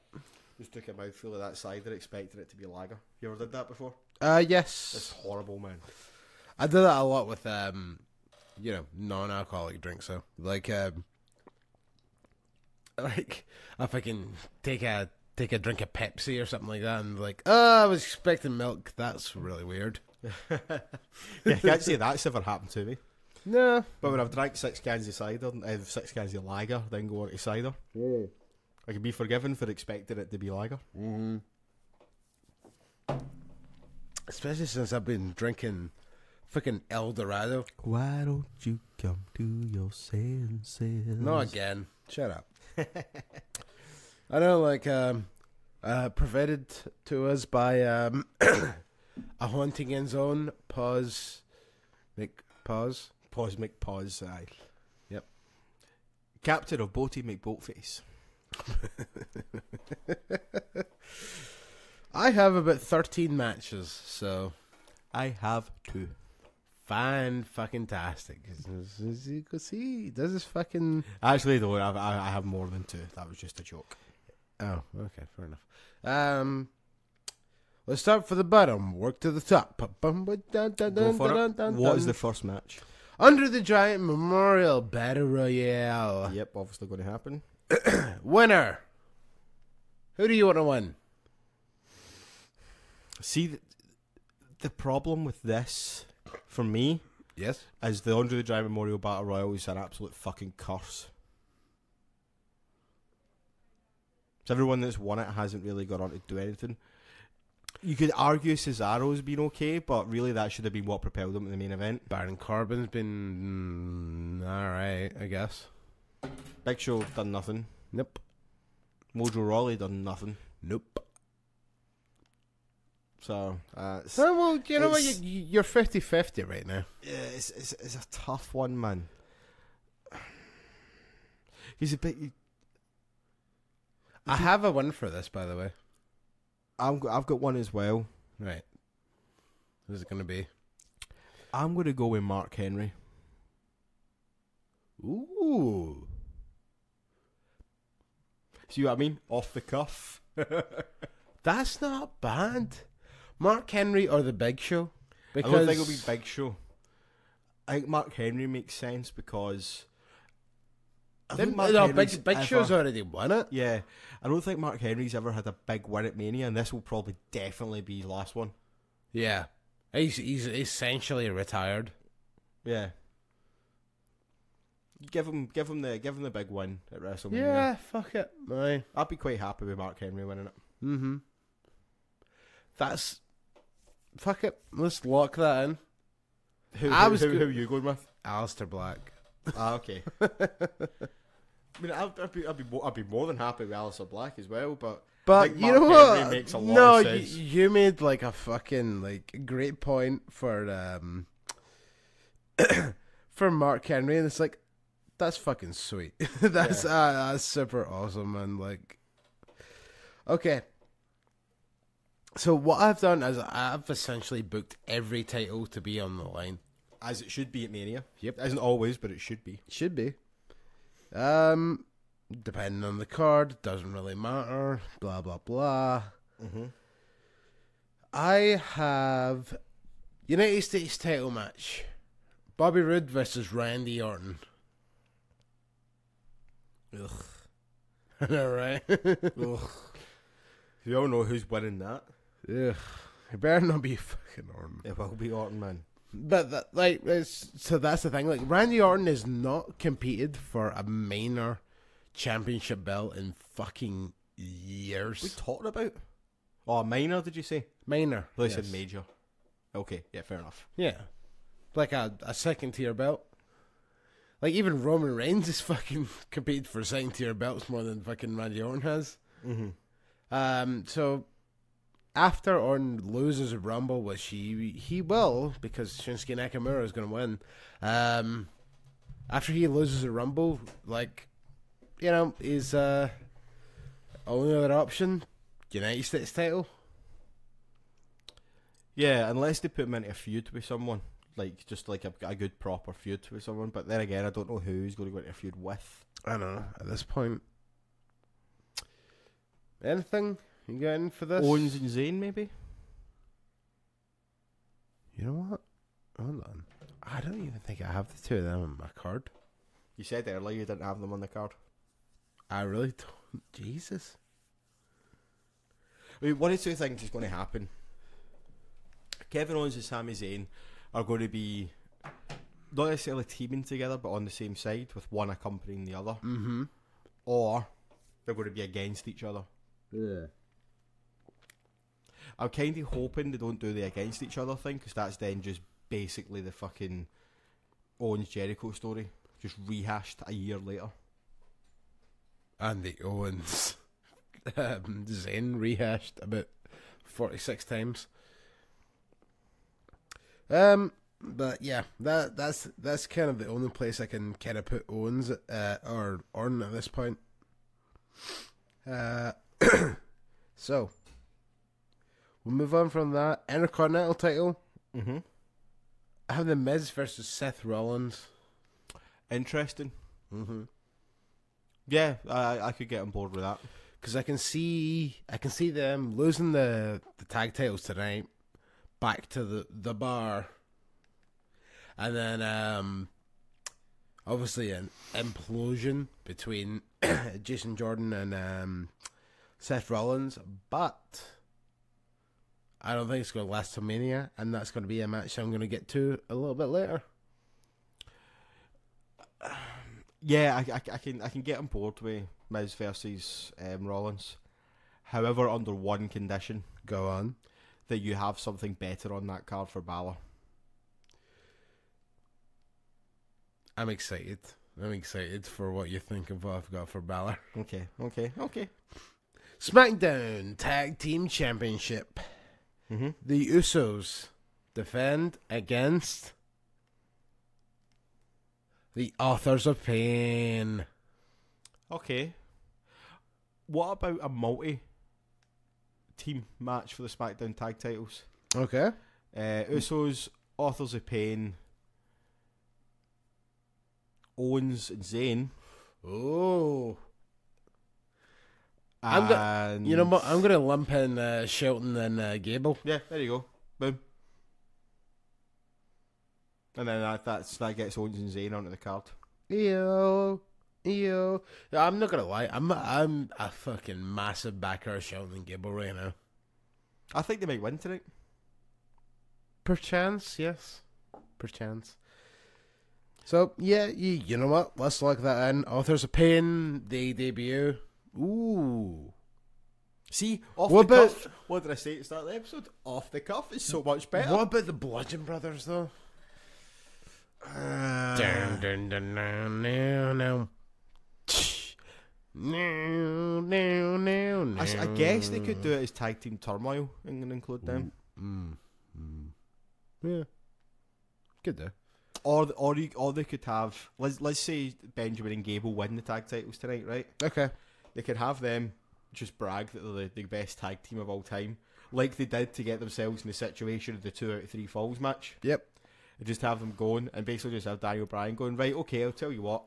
Just took a mouthful of that cider, expecting it to be lager. You ever did that before? Yes. It's horrible, man. I do that a lot with non-alcoholic drinks. So like if I can take a drink of Pepsi or something like that, and like, I was expecting milk. That's really weird. Yeah, I can't say that's ever happened to me. No, but when I've drank 6 cans of cider, 6 cans of lager, then go on to cider, I can be forgiven for expecting it to be lager. Mm-hmm. Especially since I've been drinking fucking El Dorado. Why don't you come to your senses? No, again. Shut up. I know, like, provided to us by a Haunting in Zone, pause, Pause. Pause, McPause, aye. Yep. Captain of Boaty McBoatface. I have about 13 matches, so I have 2. fan-fucking-tastic. As you can see, this is fucking... Actually, though, I have more than 2. That was just a joke. Oh, okay, fair enough. Let's start for the bottom, work to the top. Go for it. What is the first match? Under the Giant Memorial Battle Royale. Yep, obviously going to happen. Winner. Who do you want to win? See, the problem with this, for me, Yes. is the Under the Giant Memorial Battle Royale is an absolute fucking curse. So everyone that's won it hasn't really got on to do anything. You could argue Cesaro's been okay, but really that should have been what propelled him to the main event. Baron Corbin's been alright, I guess. Big Show done nothing. Nope. Mojo Rawley done nothing. Nope. So, Well, you know what? You're 50-50 right now. yeah, it's a tough one, man. He's a bit. I have a win for this, by the way. I've got one as well. Right. Who's it going to be? I'm going to go with Mark Henry. Ooh. See what I mean? Off the cuff. That's not bad. Mark Henry or the Big Show? Because I don't think it'll be Big Show. I think Mark Henry makes sense because I think Mark Henry's Big Show's already won it. Yeah, I don't think Mark Henry's ever had a big win at Mania, and this will probably definitely be his last one. Yeah. He's essentially retired. Yeah. Give him the big win at WrestleMania. Yeah, fuck it. Aye. I'd be quite happy with Mark Henry winning it. Mm-hmm. That's... Fuck it. Let's lock that in. Who are you going with? Aleister Black. Ah, okay. I mean, I'd be more than happy with Aleister Black as well, but I think you Mark know Henry what? makes a lot of sense. You made like a fucking like great point for for Mark Henry, and it's like that's fucking sweet. That's super awesome, and like okay. So what I've done is I've essentially booked every title to be on the line. As it should be at Mania. Yep. It isn't always, but it should be. Should be. Depending on the card, doesn't really matter. Blah blah blah. Mm-hmm. I have United States title match: Bobby Roode versus Randy Orton. Ugh. I know, right? Ugh. You all know who's winning that. Ugh. It better not be fucking Orton. It will be Orton, man. But so that's the thing. Like Randy Orton has not competed for a minor championship belt in fucking years. We talked about? Oh, minor, did you say? Minor. They Yes. said major. Okay, yeah, fair enough. Yeah. Like a second tier belt. Like even Roman Reigns has fucking competed for second tier belts more than fucking Randy Orton has. Mm-hmm. So after Orton loses a Rumble, which he will, because Shinsuke Nakamura is going to win. After he loses a Rumble, like, you know, his only other option, United States title. Yeah, unless they put him into a feud with someone. Like, just like a good proper feud with someone. But then again, I don't know who he's going to go into a feud with. I don't know, at this point. Anything you got in for this? Owens and Zayn, maybe? You know what? Hold on. I don't even think I have the two of them on my card. You said earlier you didn't have them on the card. I really don't. Jesus. I mean, one of two things is going to happen. Kevin Owens and Sami Zayn are going to be not necessarily teaming together, but on the same side, with one accompanying the other. Mm-hmm. Or they're going to be against each other. Yeah. I'm kind of hoping they don't do the against each other thing, because that's then just basically the fucking Owens Jericho story, just rehashed a year later. And the Owens Zayn rehashed about 46 times. But yeah, that's kind of the only place I can kind of put Owens or Orton at this point. So we'll move on from that Intercontinental title. Mm-hmm. I have the Miz versus Seth Rollins. Interesting. Mm-hmm. Yeah, I could get on board with that. Because I can see them losing the tag titles tonight, back to the bar, and then obviously an implosion between Jason Jordan and Seth Rollins, but I don't think it's going to last till Mania, and that's going to be a match I'm going to get to a little bit later. Yeah, I can get on board with Miz versus Rollins. However, under one condition. Go on. That you have something better on that card for Balor. I'm excited. I'm excited for what you think of what I've got for Balor. Okay. SmackDown Tag Team Championship. Mm-hmm. The Usos defend against the Authors of Pain. Okay. What about a multi-team match for the SmackDown tag titles? Okay. Usos, Authors of Pain, Owens and Zayn. Oh. And you know what? I'm going to lump in Shelton and Gable. yeah, there you go. Boom. And then that gets Owens and Zayn onto the card. Ew. I'm not gonna lie. I'm a fucking massive backer of Shelton and Gable right now. I think they might win tonight. Perchance, yes. Perchance. So yeah, you know what? Let's lock that in. Authors of Pain, they debut. Ooh. See, off What the about- cuff. What did I say at the start of the episode? Off the cuff is so much better. What about the Bludgeon Brothers though? Dun, dun, dun, dun, no, no. No. I guess they could do it as tag team turmoil and include them. Yeah. Good though. Or they could have, let's say Benjamin and Gable win the tag titles tonight, right? Okay. They could have them just brag that they're the best tag team of all time, like they did to get themselves in the situation of the 2 out of 3 falls match. Yep. And just have them going, and basically just have Daniel Bryan going, right, okay, I'll tell you what,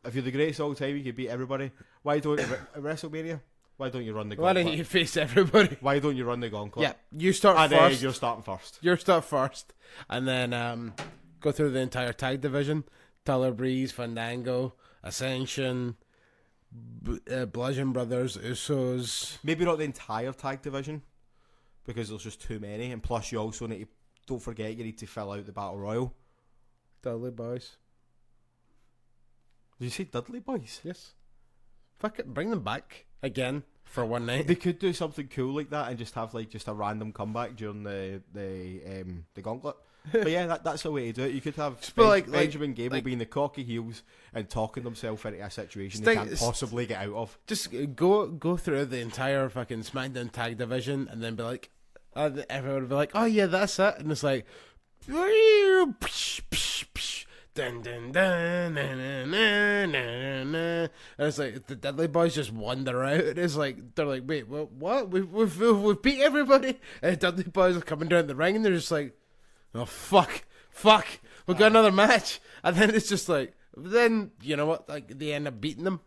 if you're the greatest of all time, you can beat everybody. Why don't at WrestleMania? Why don't you run the Why gauntlet? don't you face everybody? Why don't you run the gauntlet? Yeah, you start And first. you're starting first. You start first, and then go through the entire tag division. Tyler Breeze, Fandango, Ascension, Bludgeon Brothers, Usos. Maybe not the entire tag division, because there's just too many, and plus you also need to, don't forget, you need to fill out the Battle Royal. Dudley Boys. Did you say Dudley Boys? Yes. Fuck it, bring them back again for one night. They could do something cool like that and just have like just a random comeback during the gauntlet. But yeah, that's the way to do it. You could have Benjamin Gable being the cocky heels and talking themselves into a situation they can't possibly get out of. Just go through the entire fucking SmackDown tag division and then be like, everyone would be like, oh yeah, that's it, and it's like, dun dun dun, and it's like the Dudley Boys just wander out, and it's like they're like, wait, what? We've beat everybody, and the Dudley Boys are coming down the ring, and they're just like, oh fuck, we've got another match, and then it's just like, then you know what? Like they end up beating them,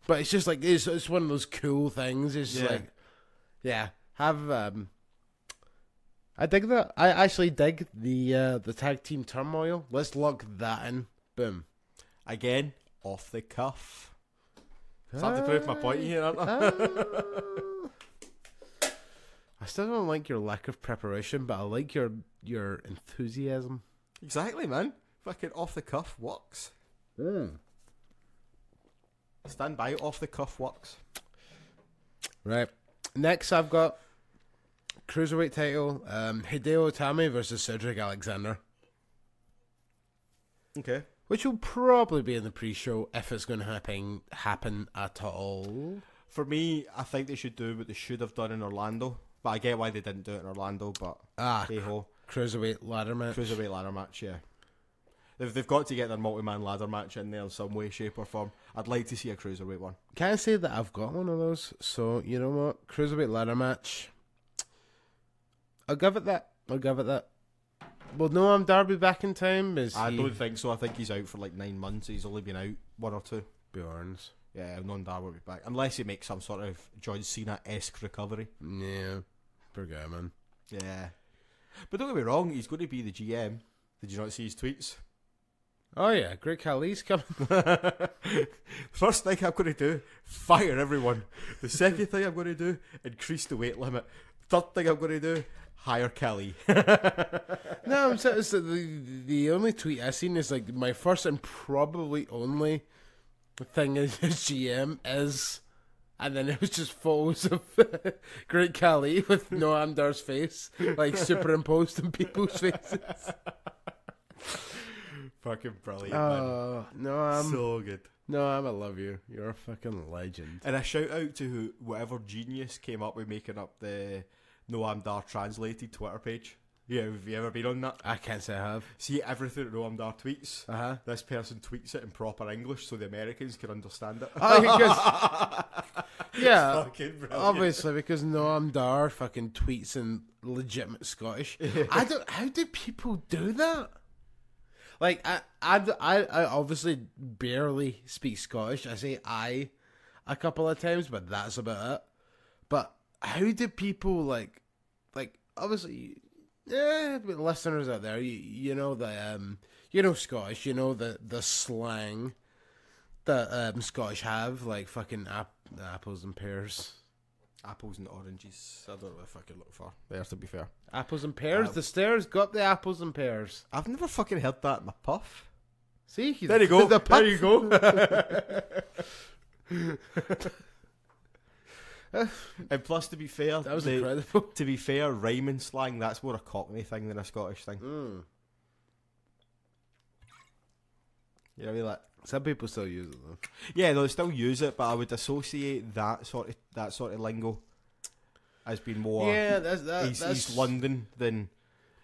but it's just like it's one of those cool things. It's just like, yeah, have I dig that. I actually dig the tag team turmoil. Let's lock that in. Boom. Again, off the cuff. Starting to prove my point here, aren't I? I still don't like your lack of preparation, but I like your enthusiasm. Exactly, man. Fucking off the cuff works. Stand by, off the cuff works. Right. Next, I've got Cruiserweight title, Hideo Itami versus Cedric Alexander. Okay. Which will probably be in the pre-show if it's going to happen at all. For me, I think they should do what they should have done in Orlando. But I get why they didn't do it in Orlando, but hey-ho. Cruiserweight ladder match, yeah. They've got to get their multi-man ladder match in there in some way, shape or form. I'd like to see a Cruiserweight one. Can't say that I've got one of those, so you know what? Cruiserweight ladder match. I'll give it that. Well, Noam Darby back in time? I don't think so. I think he's out for like 9 months. He's only been out 1 or 2. Bjorns. Yeah, Noam Darby will be back. Unless he makes some sort of John Cena-esque recovery. Yeah. Poor guy, man. Yeah. But don't get me wrong, he's going to be the GM. Did you not see his tweets? Oh yeah, Great Khali's coming. First thing I'm going to do, fire everyone. The second thing I'm going to do, increase the weight limit. Third thing I'm going to do, hire Kelly. No, it's the only tweet I've seen is like my first and probably only thing is his GM is, and then it was just photos of Great Khali with Noam Dar's face like superimposed in people's faces. Fucking brilliant, man. Noam. So good. Noam, I love you. You're a fucking legend. And a shout out to whatever genius came up with making up the Noam Dar translated Twitter page. Yeah, have you ever been on that? I can't say I have. See everything that Noam Dar tweets. Uh-huh. This person tweets it in proper English so the Americans can understand it. Oh, because yeah, fucking brilliant. Obviously because Noam Dar fucking tweets in legitimate Scottish. How do people do that? Like I obviously barely speak Scottish. I say I a couple of times, but that's about it. But how do people like obviously listeners out there, you know the you know Scottish, you know the slang that Scottish have, like fucking apples and pears. Apples and oranges. I don't know what I fucking look for there, to be fair. Apples and pears. The stairs got the apples and pears. I've never fucking heard that in my puff. See, there you go. There you go. And plus, to be fair, that was incredible. To be fair, rhyming slang, that's more a Cockney thing than a Scottish thing. You know what I mean? Like, some people still use it though. Yeah, no, they still use it, but I would associate that sort of lingo as being more East London than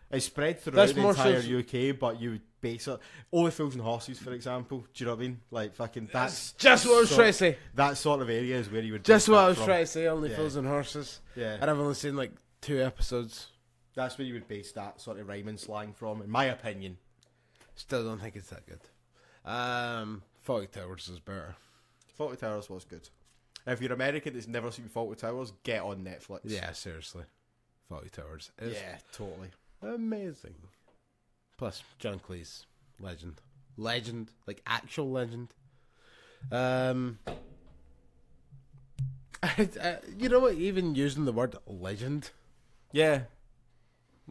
it's spread throughout the entire UK. But you would base it Only Fools and Horses, for example. Do you know what I mean? Like fucking that's just what I was trying to say. That sort of area is where you would. Just what I was trying to say. Only Fools and Horses. Yeah, and I've only seen like 2 episodes. That's where you would base that sort of rhyming slang from, in my opinion. Still don't think it's that good. Fawlty Towers is better. Fawlty Towers was good. If you're American that's never seen Fawlty Towers, get on Netflix. Yeah, seriously. Fawlty Towers is totally amazing. Plus, John Cleese, legend, like actual legend. You know what? Even using the word legend. Yeah.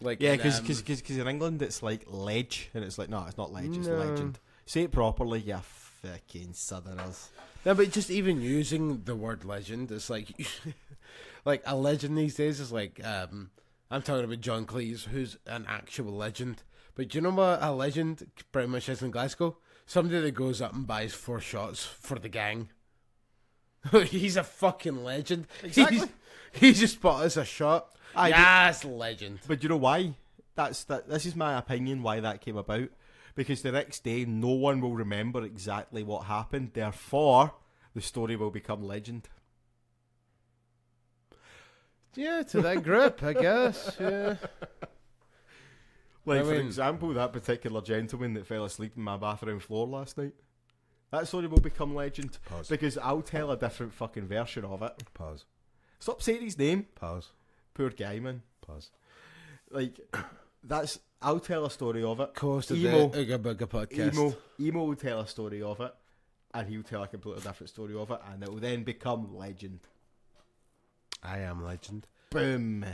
Like because in England it's like ledge, and it's like no, it's not ledge, it's legend. Say it properly, you fucking Southerners. No, but just even using the word legend, it's like, like a legend these days is like, I'm talking about John Cleese, who's an actual legend. But do you know what a legend pretty much is in Glasgow? Somebody that goes up and buys 4 shots for the gang. He's a fucking legend. Exactly. He just bought us a shot. Yes, legend. But you know why? This is my opinion why that came about. Because the next day, no one will remember exactly what happened. Therefore, the story will become legend. Yeah, to that group, I guess. Yeah. For example, that particular gentleman that fell asleep in my bathroom floor last night. That story will become legend. Pause. Because I'll tell a different fucking version of it. Pause. Stop saying his name. Pause. Poor guy, man. Pause. I'll tell a story of it. Coast of the Ooga Booga podcast. Emo will tell a story of it, and he'll tell a completely different story of it, and it will then become legend. I am legend. Boom.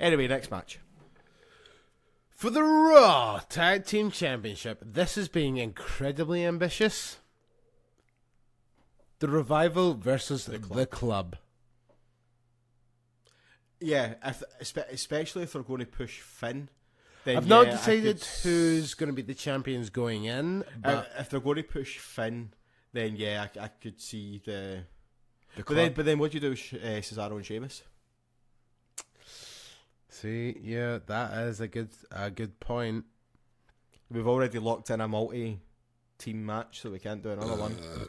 Anyway, next match. For the Raw Tag Team Championship, this is being incredibly ambitious. The Revival versus the Club. Yeah, especially if they're going to push Finn. Then I've not decided who's going to be the champions going in. But if they're going to push Finn, then yeah, I could see the club. But then what do you do with Cesaro and Sheamus? See, yeah, that is a good point. We've already locked in a multi-team match, so we can't do another one. I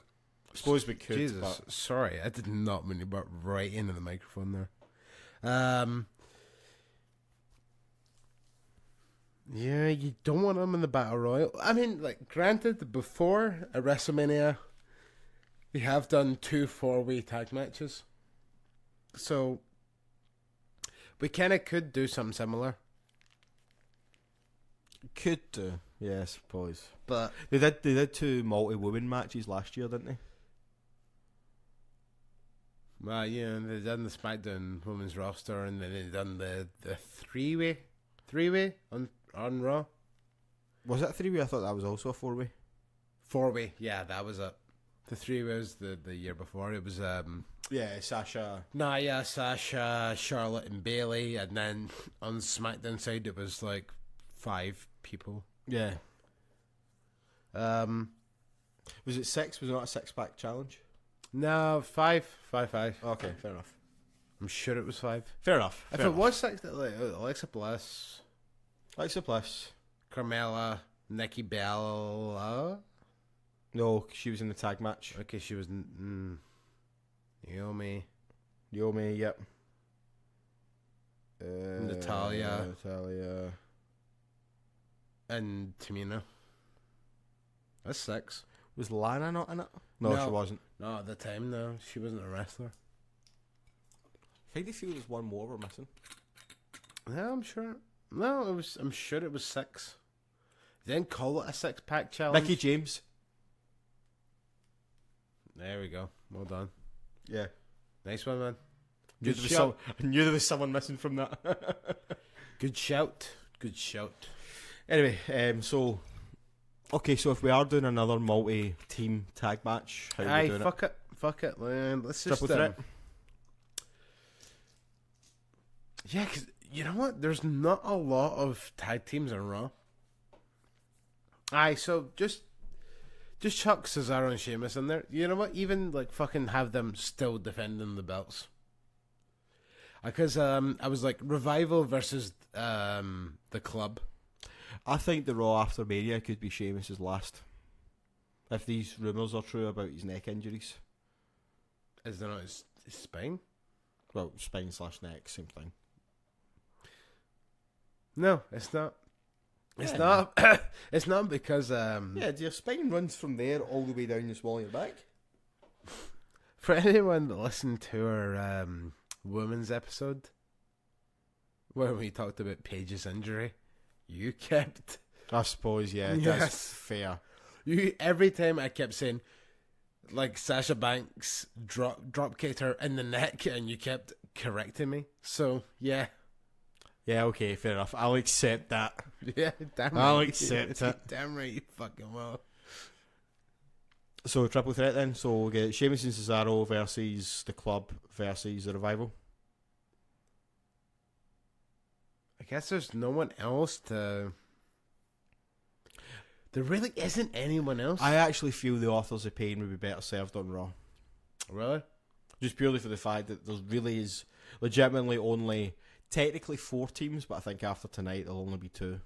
suppose we could. Jesus, But sorry, I did not mean to butt right into the microphone there. Yeah, you don't want them in the Battle Royal. I mean, like, granted, before a WrestleMania, we have done 2 4-way tag matches. So, we kind of could do something similar. could do. Yeah, I suppose. But They did 2 multi-woman matches last year, didn't they? well, yeah, they done the SmackDown Women's roster, and then they done the 3-way on Raw. Was that 3-way? I thought that was also a 4-way. 4-way, yeah, that was it. The 3-way was the year before. It was Yeah, Sasha. Nia, Sasha, Charlotte, and Bailey, and then on the SmackDown side it was like 5 people. Yeah. Was it 6? Was it not a 6-pack challenge? No, 5. Okay, fair enough. I'm sure it was 5. Fair enough. If fair it enough. was 6, like, Alexa Bliss, Alexa Bliss. Carmella, Nikki Bella. No, she was in the tag match. Okay, she was Naomi, Yep. Natalia, and Tamina. That's 6. Was Lana not in it? No, she wasn't. No, at the time, no, she wasn't a wrestler. I think they feel there's one more we're missing. No, I'm sure. No, it was. I'm sure it was 6. They didn't call it a 6-pack challenge. Mickey James. There we go. Well done. Yeah. Nice one, man. I knew there was someone missing from that. Good shout. Good shout. Anyway, so if we are doing another multi-team tag match, how are we doing fuck it. Fuck it, man. Let's just Triple threat. Yeah, because you know what? There's not a lot of tag teams in Raw. So just chuck Cesaro and Sheamus in there. You know what? Even like fucking have them still defending the belts. Because I was like Revival versus the Club. I think the Raw after Mania could be Sheamus' last. If these rumours are true about his neck injuries. Is there not his spine? Well, spine/neck, same thing. No, it's not. It's not. It's not because your spine runs from there all the way down the small of your back. For anyone that listened to our women's episode where we talked about Paige's injury, you kept. I suppose, yeah, Yes. that's fair. You every time I kept saying like Sasha Banks drop kicked her in the neck, and you kept correcting me. So yeah. Yeah, okay, fair enough. I'll accept that. Yeah, damn right. I'll accept it. Damn right, you fucking will. So, triple threat then. So, we'll get Sheamus and Cesaro versus the Club versus the Revival. I guess there's no one else to. There really isn't anyone else. I actually feel the Authors of Pain would be better served on Raw. Really? Just purely for the fact that there really is legitimately only technically 4 teams, but I think after tonight there'll only be 2.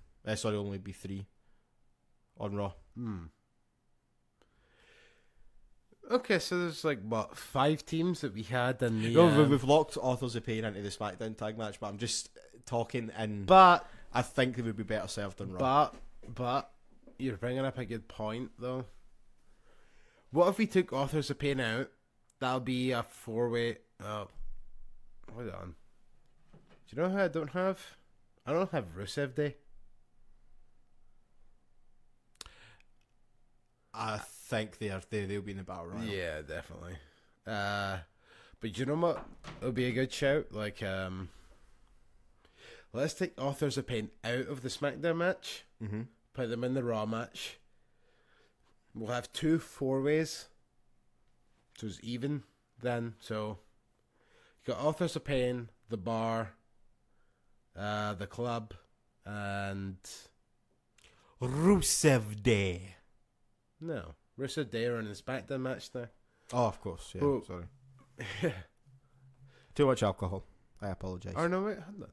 Only be 3 on Raw. Okay, so there's like what 5 teams that we had in the. No, we've locked Authors of Pain into the SmackDown tag match, but I'm just talking in. But I think they would be better served on Raw. But you're bringing up a good point though. What if we took Authors of Pain out? That'll be a 4-way. Oh, hold on. Do you know who I don't have? I don't have Rusev Day. I think they'll be in the Battle Royal. Yeah, definitely. But you know what? It'll be a good shout. Like, let's take Authors of Pain out of the SmackDown match. Mm-hmm. Put them in the Raw match. We'll have 2 4-ways. So it's even then. So you got Authors of Pain, the Bar, the Club, and Rusev Day. no, Rusev Day are in the SmackDown match there. Oh, of course. Yeah, Oh. sorry. Too much alcohol. I apologise. Oh no, wait, hold on.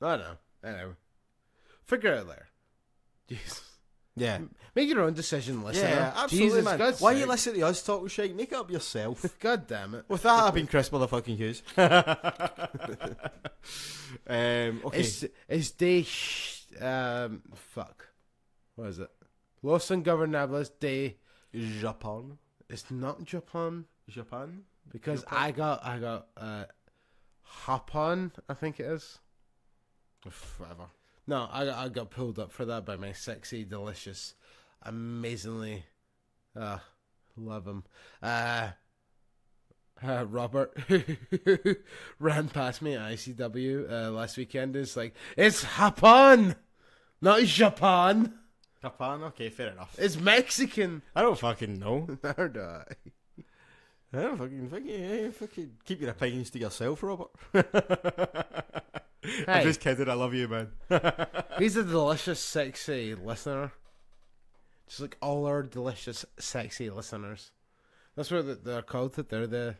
I know. Figure it out later. Jeez. Yeah. Make your own decision, listener. Yeah, absolutely, Jesus, man. God's Why sake. you listen to us talk shit? Make it up yourself. God damn it. With that, I've been Chris motherfucking Hughes. Okay. It's de... fuck. What is it? Los Ingobernables de... Japan. It's not Japan. Japan? Because Japan? I got Hapon, I think it is. Whatever. No, I got pulled up for that by my sexy, delicious, amazingly, love him, Robert, who ran past me at ICW last weekend. Is like, it's Hapon, not Japan. Japan? Okay, fair enough. It's Mexican. I don't fucking know. Nor do I. I don't fucking keep your opinions to yourself, Robert. Hey. I'm just kidding, I love you, man. He's a delicious, sexy listener. Just like all our delicious, sexy listeners. That's what they're called. They're the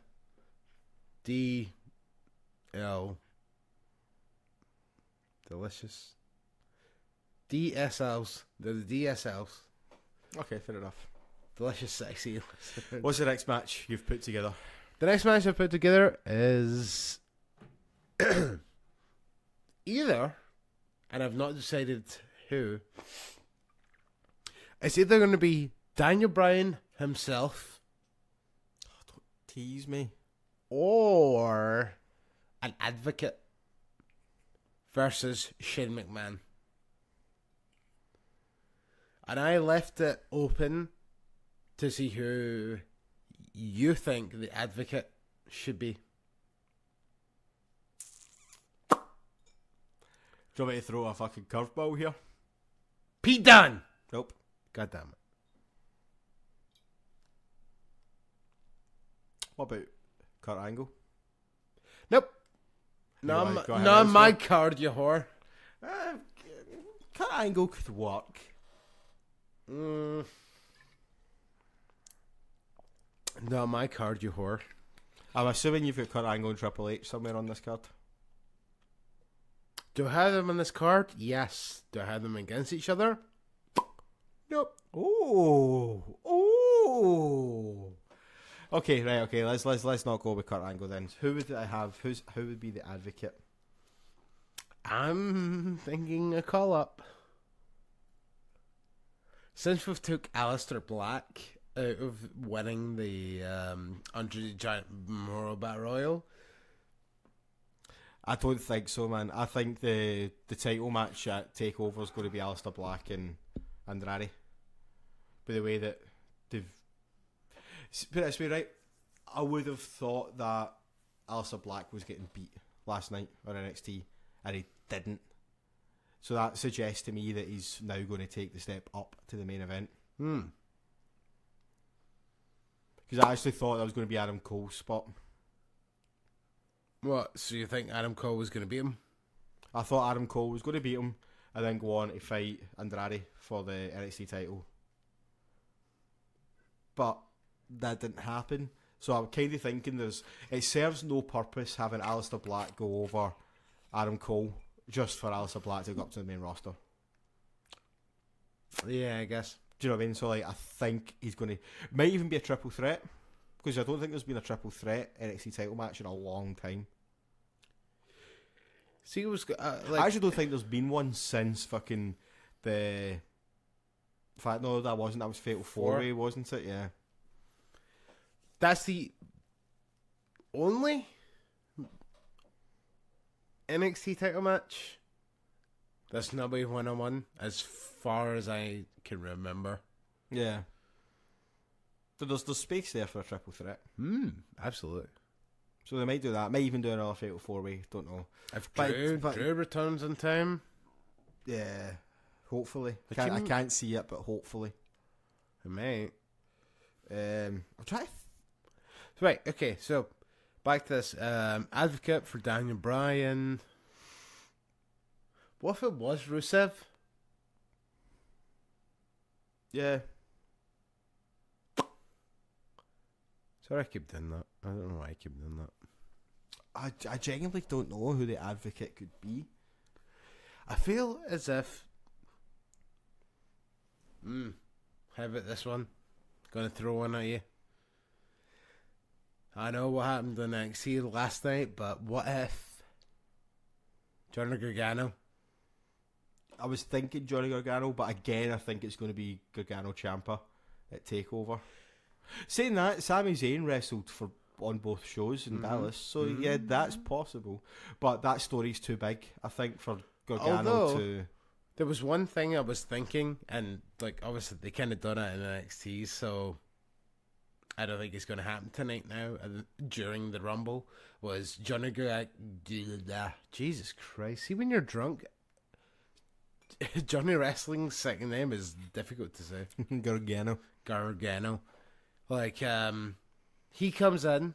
DL. Delicious. DSLs. They're the DSLs. Okay, fair enough. Delicious, sexy listeners. What's the next match you've put together? The next match I put together is either, and I've not decided who, it's either going to be Daniel Bryan himself Don't tease me. or an Advocate versus Shane McMahon. And I left it open to see who you think the Advocate should be. Do you want me to throw a fucking curveball here? Pete Dunne! Nope. God damn it. What about Kurt Angle? Nope. wanna go ahead Not and my start? card, you whore. Kurt Angle could work. Not my card, you whore. I'm assuming you've got Kurt Angle and Triple H somewhere on this card. Do I have them on this card? Yes. Do I have them against each other? Nope. Oh. Okay, right. Okay, let's not go with Kurt Angle then. Who would I have? Who would be the Advocate? I'm thinking a call up. Since we've took Aleister Black out of winning the Andre the Giant Memorial Battle Royal, I don't think so, man. I think the title match at TakeOver is going to be Aleister Black and Andrade. By the way that they've put it this way, right? I would have thought that Aleister Black was getting beat last night on NXT, and he didn't. So that suggests to me that he's now going to take the step up to the main event. Because I actually thought that was going to be Adam Cole's spot. what? So you think Adam Cole was going to beat him? I thought Adam Cole was going to beat him and then go on to fight Andrade for the NXT title. But that didn't happen. So I'm kind of thinking it serves no purpose having Aleister Black go over Adam Cole just for Aleister Black to go up to the main roster. Yeah, I guess. Do you know what I mean? So like, I think he's going to... Might even be a triple threat. Because I don't think there's been a triple threat NXT title match in a long time. See, it was I actually don't think there's been one since fucking the... In fact, no, that wasn't. That was Fatal 4-Way, wasn't it? Yeah. That's the only NXT title match that's not been 1-on-1 as far as I can remember. Yeah. So there's space there for a triple threat. Absolutely. So they might do that. Might even do another Fatal 4-Way. Don't know. If But- Drew returns in time, Yeah. Hopefully. I But you- can't see it, but hopefully. it may. I'll try. Right, okay, so back to this. Advocate for Daniel Bryan. What if it was Rusev? Yeah. Sorry, I keep doing that. I don't know why I keep doing that. I genuinely don't know who the Advocate could be. I feel as if. How about this one? Gonna throw one at you. I know what happened in NXT last night, but what if Johnny Gargano? I was thinking Johnny Gargano, but again, I think it's going to be Gargano Ciampa at TakeOver. Saying that, Sami Zayn wrestled on both shows in Dallas, so yeah, that's possible. But that story's too big, I think, for Gargano to. There was one thing I was thinking, and like obviously they kind of done it in NXT, so I don't think it's going to happen tonight now. During the Rumble, was Johnny Gargano. Jesus Christ! See, when you're drunk, Johnny Wrestling's second name is difficult to say. Gargano. Like, he comes in,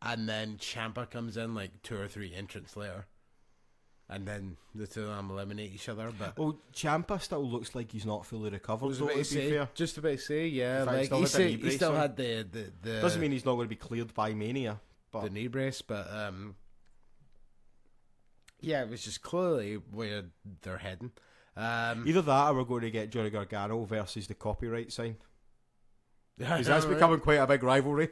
and then Ciampa comes in like 2 or 3 entrants later. And then the two of them eliminate each other. But Ciampa still looks like he's not fully recovered. Just about to say, yeah. Like he still had the doesn't mean he's not going to be cleared by Mania. But the knee brace, but yeah, it was just clearly where they're heading. Either that, or we're going to get Johnny Gargano versus the copyright sign. Because that's becoming quite a big rivalry.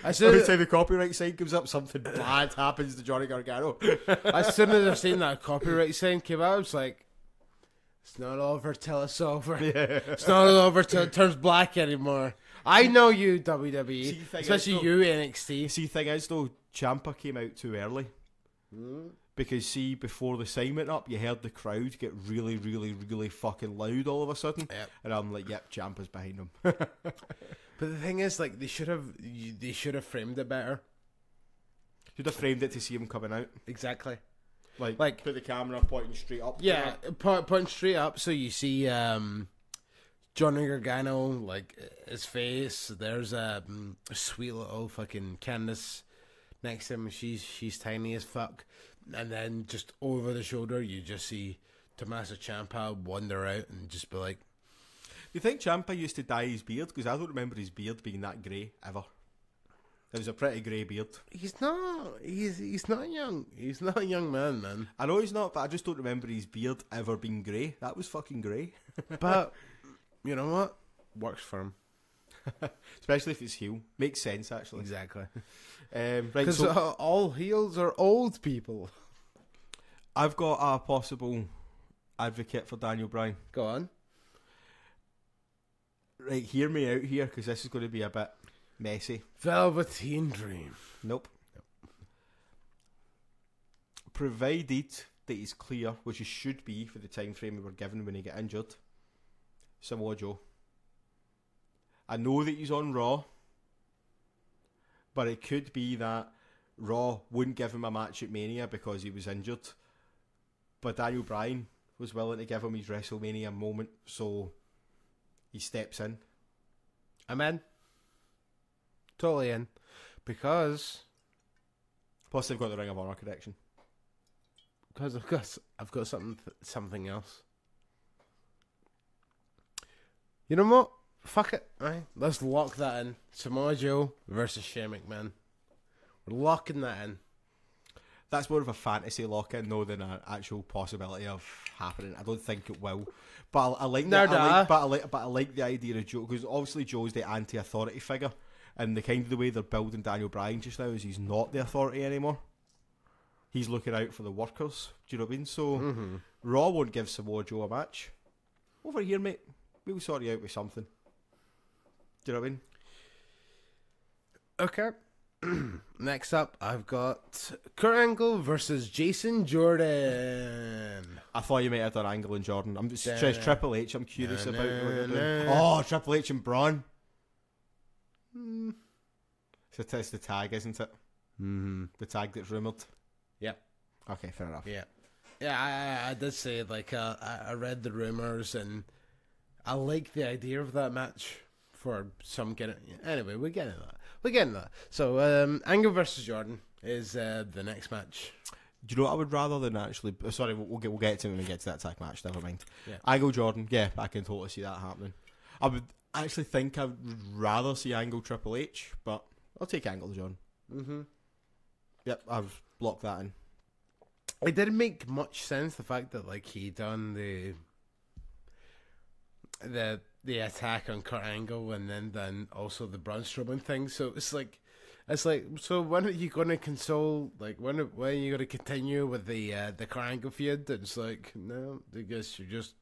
Every time the copyright sign comes up, something bad happens to Johnny Gargano. As soon as I seen that copyright sign came out, I was like, it's not over till it's over. Yeah. It's not over till it turns black anymore. I know you, WWE, especially you, NXT. See, thing is, though, Ciampa came out too early. Because, see, before the sign went up, you heard the crowd get really, really, really fucking loud all of a sudden. Yep. And I'm like, yep, Ciampa's behind him. But the thing is, like, they should have framed it better. Should have framed it to see him coming out. Exactly. Like put the camera pointing straight up. Yeah, pointing straight up, so you see Johnny Gargano, like, his face. There's a sweet little fucking Candice next to him. She's tiny as fuck. And then just over the shoulder, you just see Tommaso Ciampa wander out and just be like... Do you think Ciampa used to dye his beard? Because I don't remember his beard being that grey, ever. It was a pretty grey beard. He's not young. He's not a young man. I know he's not, but I just don't remember his beard ever being grey. That was fucking grey. But, you know what? Works for him. Especially if it's heel. Makes sense, actually. Exactly. Because all heels are old people. I've got a possible advocate for Daniel Bryan. Go on. Right, hear me out here, because this is going to be a bit messy. Velveteen Dream. Nope. Provided that he's clear, which he should be for the time frame we were given when he got injured, Samoa Joe. I know that he's on Raw, but it could be that Raw wouldn't give him a match at Mania because he was injured, but Daniel Bryan was willing to give him his WrestleMania moment, so he steps in. I'm in. Totally in. Because... Plus they've got the Ring of Honor connection. Because I've got something else. You know what? Fuck it. Right? Let's lock that in. Samoa Joe versus Shane McMahon. We're locking that in. That's more of a fantasy lock-in, though, than an actual possibility of happening. I don't think it will. But I like that. But I like the idea of Joe, because obviously Joe's the anti-authority figure, and the kind of the way they're building Daniel Bryan just now is he's not the authority anymore. He's looking out for the workers. Do you know what I mean? So Raw won't give Samoa Joe a match. Over here, mate. We'll sort you out with something. Do you know what I mean? Okay. Next up, I've got Kurt Angle versus Jason Jordan. I thought you might have done Angle and Jordan. I'm just Triple H. I'm curious about what they're doing. Oh, Triple H and Braun. It's the tag, isn't it? Mm-hmm. The tag that's rumoured. Yep. Okay, fair enough. Yeah. Yeah, I did say, like, I read the rumours and I like the idea of that match for some kind of... Anyway, we're getting that. So, Angle versus Jordan is the next match. Do you know what I would rather than actually... Sorry, we'll get to it when we get to that tag match. Never mind. Yeah. Angle Jordan, yeah, I can totally see that happening. I would actually think I would rather see Angle Triple H, but I'll take Angle Jordan. Mm-hmm. Yep, I've blocked that in. It didn't make much sense, the fact that like he done the attack on Kurt Angle and then also the Braun Strowman thing. So it's like, so when are you going to console? Like when are you going to continue with the Kurt Angle feud? It's like, no, I guess you're just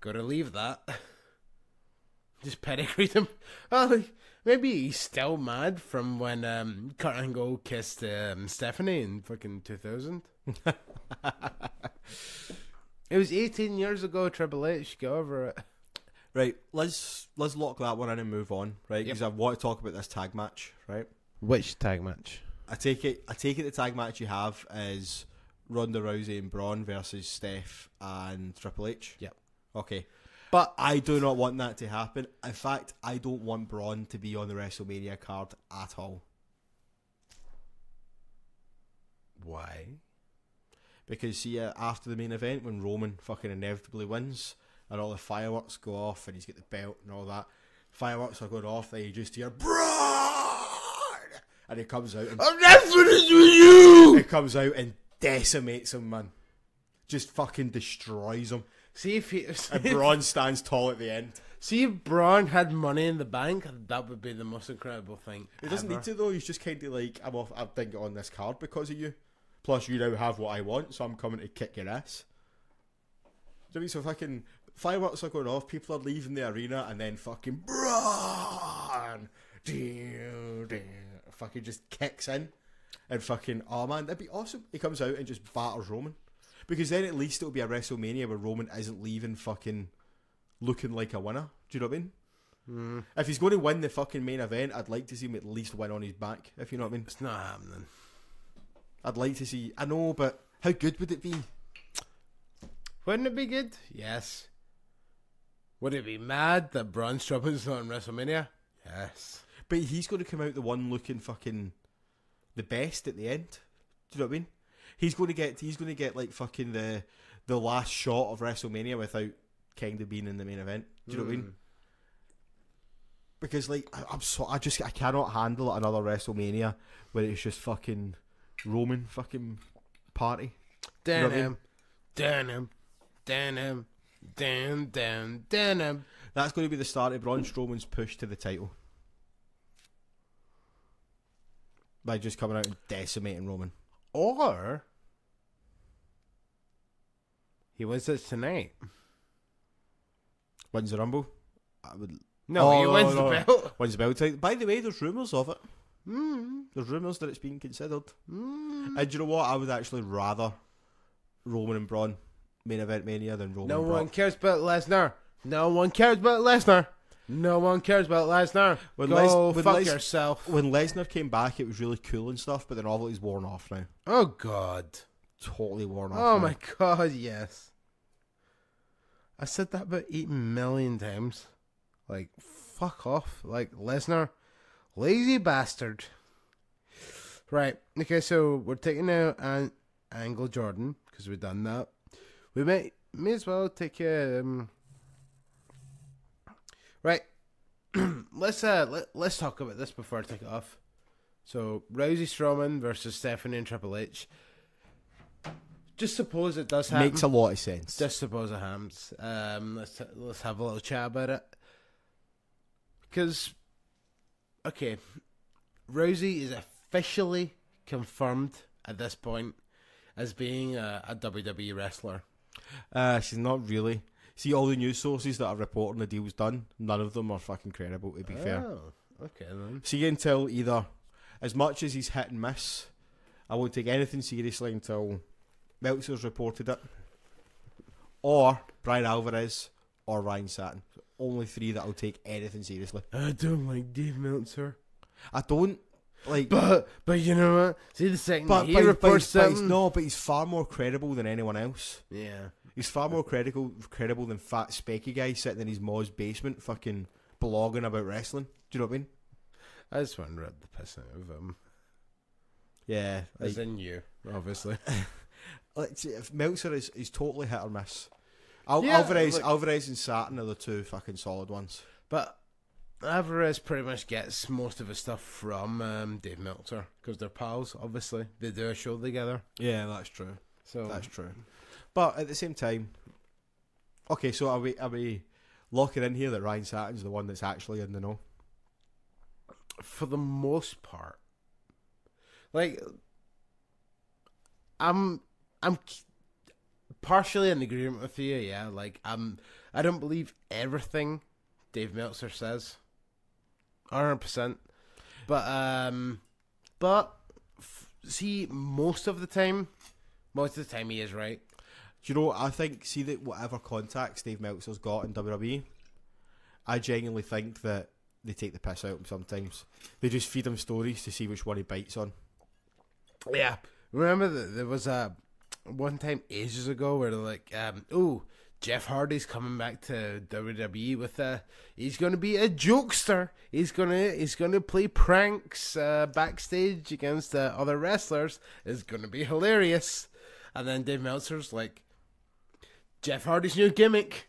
gonna leave that. Just pedigree him. Oh, like, maybe he's still mad from when Kurt Angle kissed Stephanie in fucking 2000. It was 18 years ago. Triple H, get over it. Right, let's lock that one in and move on, right? Because I want to talk about this tag match, right? Which tag match? I take it the tag match you have is Ronda Rousey and Braun versus Steph and Triple H. Yep. Okay. But I do not want that to happen. In fact, I don't want Braun to be on the WrestleMania card at all. Why? Because see, after the main event, when Roman fucking inevitably wins, and all the fireworks go off, and he's got the belt and all that, fireworks are going off, then you just hear Braun, and he comes out and I'm wrestling with you. He comes out and decimates him, man. Just fucking destroys him. See if And Braun stands tall at the end. See if Braun had money in the bank, that would be the most incredible thing. He doesn't need to though. He's just kind of like, I didn't get on this card because of you. Plus, you now have what I want, so I'm coming to kick your ass. Do you know what I mean? So fucking fireworks are going off, people are leaving the arena, and then fucking Braun fucking just kicks in, and fucking, oh man, that'd be awesome. He comes out and just batters Roman. Because then at least it'll be a WrestleMania where Roman isn't leaving fucking looking like a winner. Do you know what I mean? Mm. If he's going to win the fucking main event, I'd like to see him at least win on his back, if you know what I mean. It's not happening. I'd like to see... I know, but how good would it be? Wouldn't it be good? Yes. Would it be mad that Braun Strowman's not in WrestleMania? Yes. But he's going to come out the one looking fucking the best at the end. Do you know what I mean? He's going to get like fucking the last shot of WrestleMania without kind of being in the main event. Do you know what I mean? Because like I cannot handle another WrestleMania where it's just fucking Roman fucking party. Denim. That's going to be the start of Braun Strowman's push to the title by just coming out and decimating Roman. Or he wins it tonight. Wins the Rumble. I would. No, he wins the belt. Wins the belt. By the way, there's rumours of it. There's rumours that it's being considered. And do you know what? I would actually rather Roman and Braun main event Mania than Roman and Braun. No one cares about Lesnar. No one cares about Lesnar. No one cares about Lesnar. Go fuck yourself. When Lesnar came back, it was really cool and stuff, but the novelty's worn off now. Oh, God. Totally worn off. Oh, my God, yes. I said that about 8 million times. Like, fuck off. Like, Lesnar, lazy bastard. Right. Okay, so we're taking out Angle Jordan, because we've done that. We may as well take right. let's talk about this before I take it off. So Rousey Strowman versus Stephanie and Triple H. Just suppose it does happen. Makes a lot of sense. Just suppose it happens. Let's have a little chat about it. Because, okay, Rousey is officially confirmed at this point as being a WWE wrestler. She's not really. See, all the news sources that are reporting the deal's done, none of them are fucking credible, to be fair. Okay then. See, until either, as much as he's hit and miss, I won't take anything seriously until Meltzer's reported it, or Brian Alvarez, or Ryan Satin. Only three that I'll take anything seriously. I don't like Dave Meltzer. I don't like, but you know what? See, the second he reports something, but he's far more credible than anyone else. Yeah, he's far more credible than fat specky guy sitting in his mom's basement, fucking blogging about wrestling. Do you know what I mean? I just want to rip the piss out of him. Yeah, like, as in you, obviously. Like, if Meltzer is totally hit or miss. Yeah, Alvarez and Satin are the two fucking solid ones. But Alvarez pretty much gets most of his stuff from Dave Meltzer because they're pals. Obviously, they do a show together. Yeah, that's true. So That's true. But at the same time, okay, so are we locking in here that Ryan Satin's the one that's actually in the know? for the most part, like I'm partially in agreement with you. Yeah, like I don't believe everything Dave Meltzer says, 100%. But see, most of the time he is right. Do you know, I think, see that whatever contacts Dave Meltzer's got in WWE, I genuinely think that they take the piss out of him sometimes. They just feed him stories to see which one he bites on. Yeah. Remember that there was one time ages ago where they're like, Jeff Hardy's coming back to WWE with he's gonna be a jokester. He's gonna play pranks backstage against other wrestlers. It's gonna be hilarious. And then Dave Meltzer's like, Jeff Hardy's new gimmick.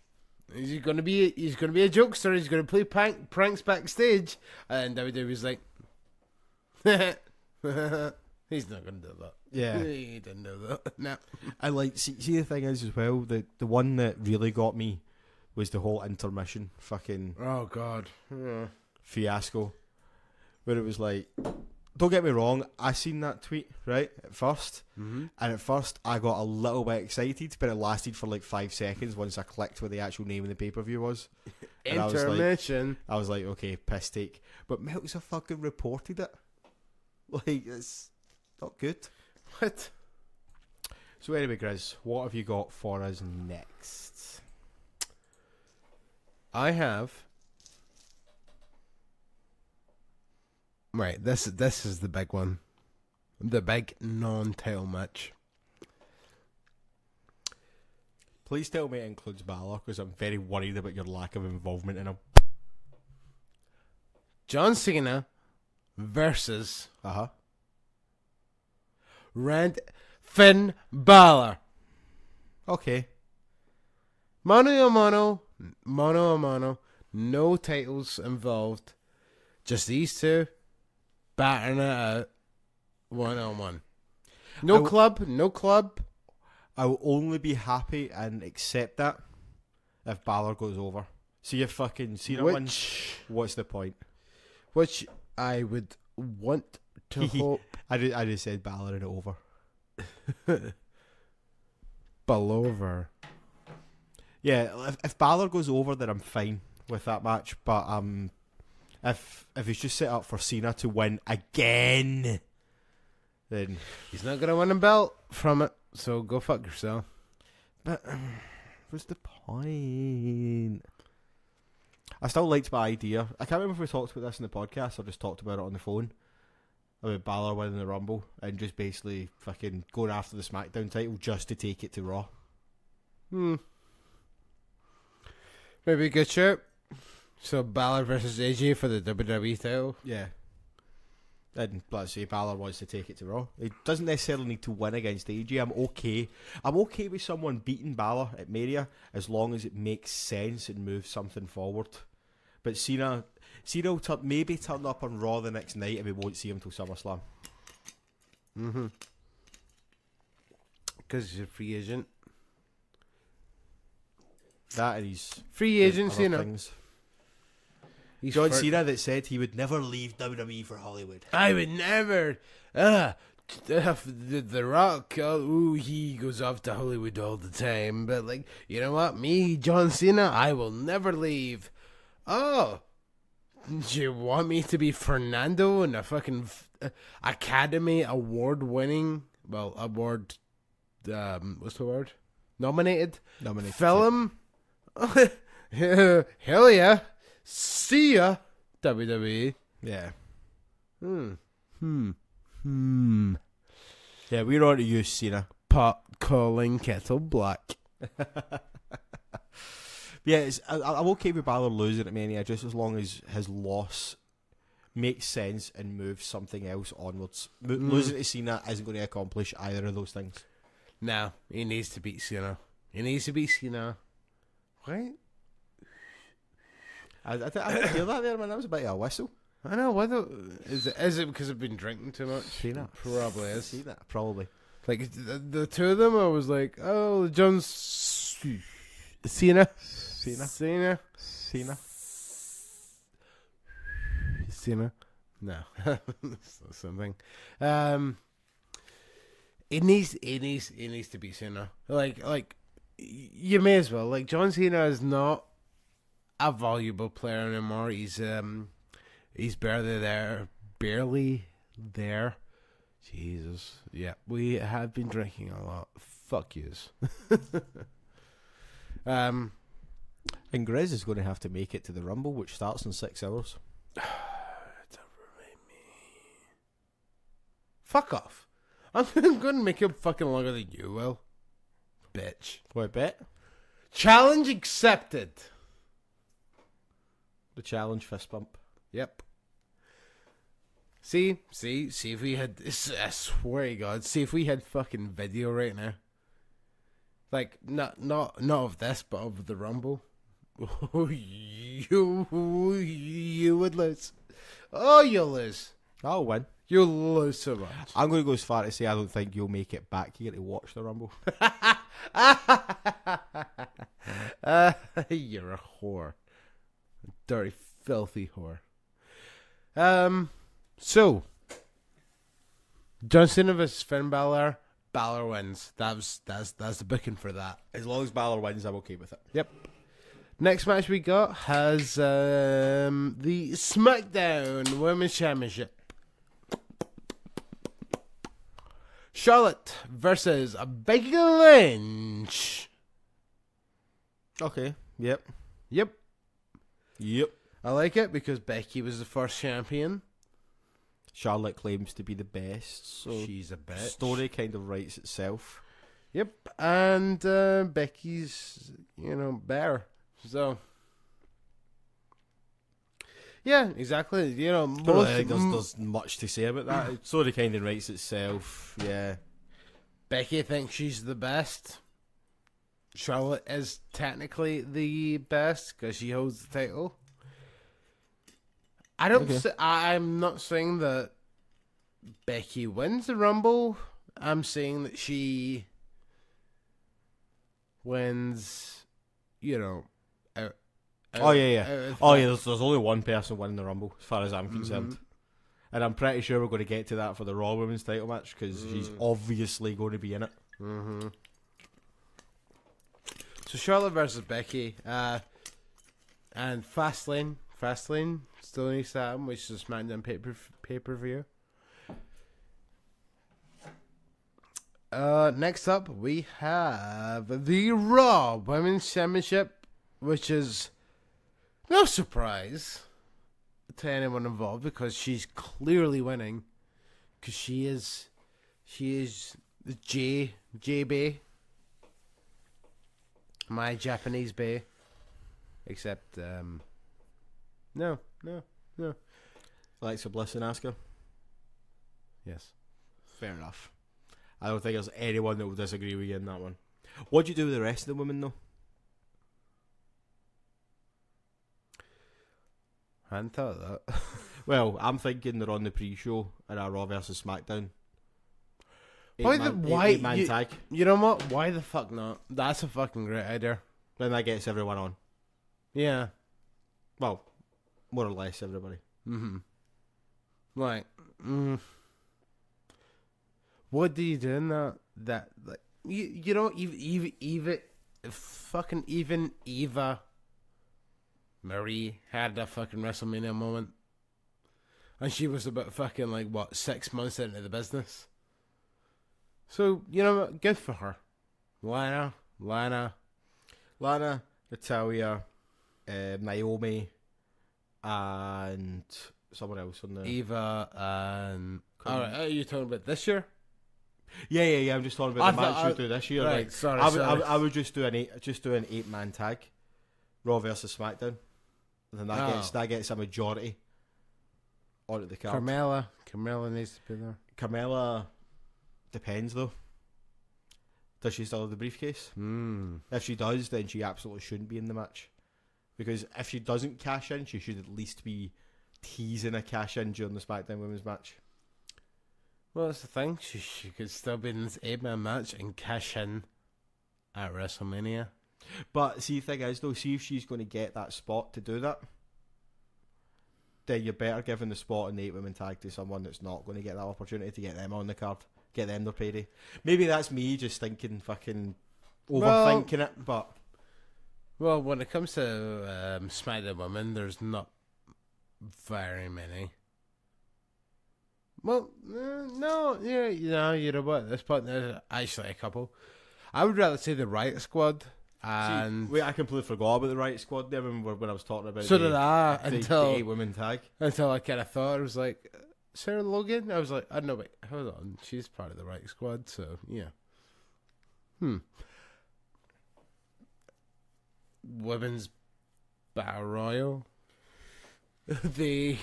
He's gonna be a jokester. He's gonna play pranks backstage. And WWE's like, he's not gonna do that. Yeah, he didn't do that. No. I like see the thing is as well, the one that really got me was the whole intermission fucking God fiasco, where it was like, don't get me wrong, I seen that tweet right at first, and at first I got a little bit excited, but it lasted for like 5 seconds once I clicked what the actual name of the pay-per-view was. Intermission. I was like, okay, piss take. But Meltzer fucking reported it. Like, it's not good. What? So anyway, Grizz, what have you got for us next? I have. Right, this is the big one. The big non-title match. Please tell me it includes Balor, because I'm very worried about your lack of involvement in him. John Cena versus Finn Balor. Okay. Mano a mano. No titles involved. Just these two battering it out 1-on-1. No club. I will only be happy and accept that if Balor goes over. See if fucking Cena wins. What's the point? Which I would want to hope. I just said Balor and it over. Ballover. Yeah, if Balor goes over, then I'm fine with that match. But if he's just set up for Cena to win again, then he's not gonna win a belt from it. So go fuck yourself. But what's the point? I still liked my idea. I can't remember if we talked about this in the podcast or just talked about it on the phone. About Balor winning the Rumble and just basically fucking going after the SmackDown title just to take it to Raw. Maybe a good shout. So Balor versus AJ for the WWE title. Yeah. And let's say Balor wants to take it to Raw. He doesn't necessarily need to win against AJ. I'm okay with someone beating Balor at Mania as long as it makes sense and moves something forward. But Cena will maybe turn up on Raw the next night and we won't see him till SummerSlam. Because he's a free agent. That and he's free agent Cena. Things. John Cena that said he would never leave WWE for Hollywood. I would never. The Rock, he goes off to Hollywood all the time. But like, you know what? Me, John Cena, I will never leave. Oh, do you want me to be Fernando in a fucking Academy Award-winning, what's the word? Nominated film? Hell yeah. See ya, WWE. Yeah. Yeah, we're on to you, Cena. Pot calling kettle black. Yeah, I'm okay with Balor losing at Mania just as long as his loss makes sense and moves something else onwards. Losing to Cena isn't going to accomplish either of those things. No, he needs to beat Cena. Right? I didn't hear that there, man. That was a bit of a whistle. I know. Is it because I've been drinking too much? Seen it. Probably is. Seen that? Probably. Like the two of them, I was like, oh, John Cena. No, that's not something. It needs to be Cena. Like you may as well. Like John Cena is not a valuable player anymore. He's barely there. Jesus. Yeah, we have been drinking a lot. Fuck yous. And Grizz is going to have to make it to the Rumble, which starts in 6 hours. Fuck off. I'm going to make it fucking longer than you will. Bitch. What, bet? Challenge accepted. The challenge fist bump. Yep. See if we had, I swear to God, see if we had fucking video right now. Like, not of this, but of the Rumble. You would lose. Oh, you'll lose. I'll win. You'll lose so much. I'm going to go as far to say I don't think you'll make it back here to watch the Rumble. You're a whore. A dirty, filthy whore. So, John Cena vs Finn Balor. Balor wins. That's the booking for that. As long as Balor wins, I'm okay with it. Yep. Next match we got has the SmackDown Women's Championship. Charlotte versus Becky Lynch. Okay. Yep. Yep. Yep. I like it because Becky was the first champion. Charlotte claims to be the best, so she's a bitch. Story kind of writes itself. Yep. And Becky's, better. So, yeah, exactly. There's much to say about that. Story kind of writes itself. Yeah. Becky thinks she's the best. Charlotte is technically the best because she holds the title. I'm not saying that Becky wins the Rumble. I'm saying that she wins. There's only one person winning the Rumble, as far as I'm concerned. And I'm pretty sure we're going to get to that for the Raw Women's title match, because she's obviously going to be in it. Mm-hmm. So Charlotte versus Becky, and Fastlane still needs to happen, which is a SmackDown pay-per-view. Next up, we have the Raw Women's Championship, which is no surprise to anyone involved because she's clearly winning. Because she is the J-Bay. My Japanese Bay. Except, no. Alexa Bliss and Asuka? Yes. Fair enough. I don't think there's anyone that will disagree with you in that one. What do you do with the rest of the women, though? I hadn't thought of that. Well, I'm thinking they're on the pre-show in our Raw vs SmackDown. Eight-man tag. You know what? Why the fuck not? That's a fucking great idea. Then that gets everyone on. Yeah. Well, more or less everybody. Mm-hmm. Like, what do you do in that like even Eva Marie had a fucking WrestleMania moment, and she was about fucking 6 months into the business. So good for her. Lana, Natalia, Naomi, and someone else on the Eva, and alright, are you talking about this year? Yeah. I'm just talking about the match you do this year. Right, sorry. I would just do an 8-man tag, Raw versus SmackDown, and then that gets a majority onto the card. Carmella needs to be there. Carmella depends though. Does she still have the briefcase? If she does, then she absolutely shouldn't be in the match. Because if she doesn't cash in, she should at least be teasing a cash in during the SmackDown Women's match. Well, that's the thing. She could still be in this 8-man match and cash in at WrestleMania. But see, the thing is, though, see if she's going to get that spot to do that, then you're better giving the spot in the 8-women tag to someone that's not going to get that opportunity to get them on the card, get them their payday. Maybe that's me just thinking fucking overthinking it, but... Well, when it comes to SmackDown Women, there's not very many. Well, no, yeah, you know what? At this point, there's actually a couple. I would rather say the Riot Squad. And wait, I completely forgot about the Riot Squad there when I was talking about. So did I until the 8-women tag. Until I kind of thought it was like Sarah Logan. I was like, oh no, wait, hold on, she's part of the Riot Squad, so yeah. Women's Battle Royal. the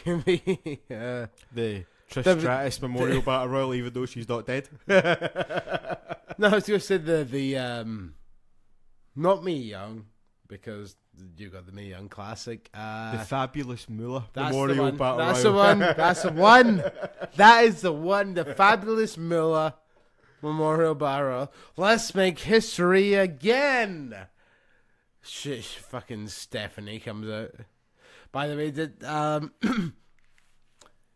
Trish Stratus Memorial Battle Royal, even though she's not dead. No, I was going to say the not Mae Young, because you got the Mae Young Classic. The Fabulous Moolah Memorial Battle Royal. That's the one. That's the one. That is the one. The Fabulous Moolah Memorial Battle Royal. Let's make history again. Fucking Stephanie comes out. By the way,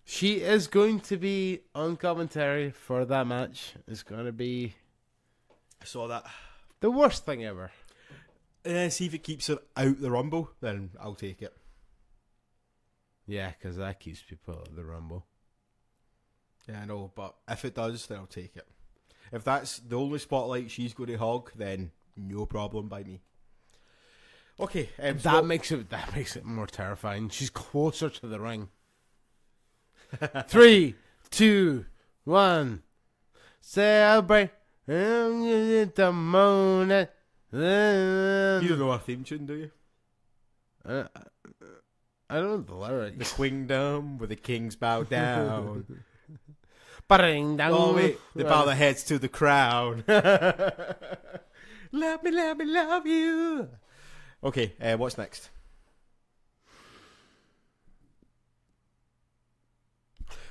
she is going to be on commentary for that match. It's going to be... I saw that. The worst thing ever. See if it keeps her out the Rumble, then I'll take it. Yeah, because that keeps people out of the Rumble. Yeah, I know, but if it does, then I'll take it. If that's the only spotlight she's going to hog, then no problem by me. Okay, that makes it more terrifying. She's closer to the ring. 3, 2, 1. Celebrate the moment. You don't know our theme tune, do you? I don't know the lyrics. The queendom where the kings bow down. Oh wait, they bow their heads to the crown. Love me, love you. Okay, what's next?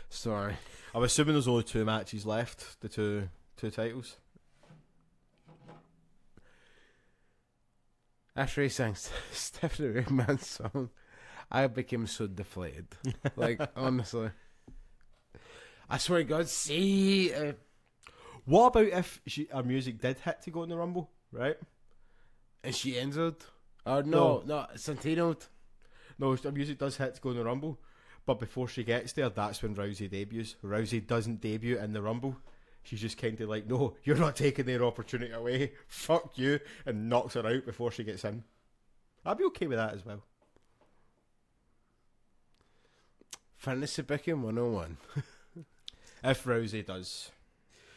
Sorry. I'm assuming there's only 2 matches left, the two titles. After he sang Stephanie McMahon's song, I became so deflated. Like, honestly. I swear to God, see... what about if her music did hit to go in the Rumble, right? And she entered? Or no, Santino'd. No, her music does hit to go in the Rumble, but before she gets there, that's when Rousey debuts. Rousey doesn't debut in the Rumble. She's just kind of like, no, you're not taking their opportunity away. Fuck you. And knocks her out before she gets in. I'd be okay with that as well. Fantasy picking 101. If Rousey does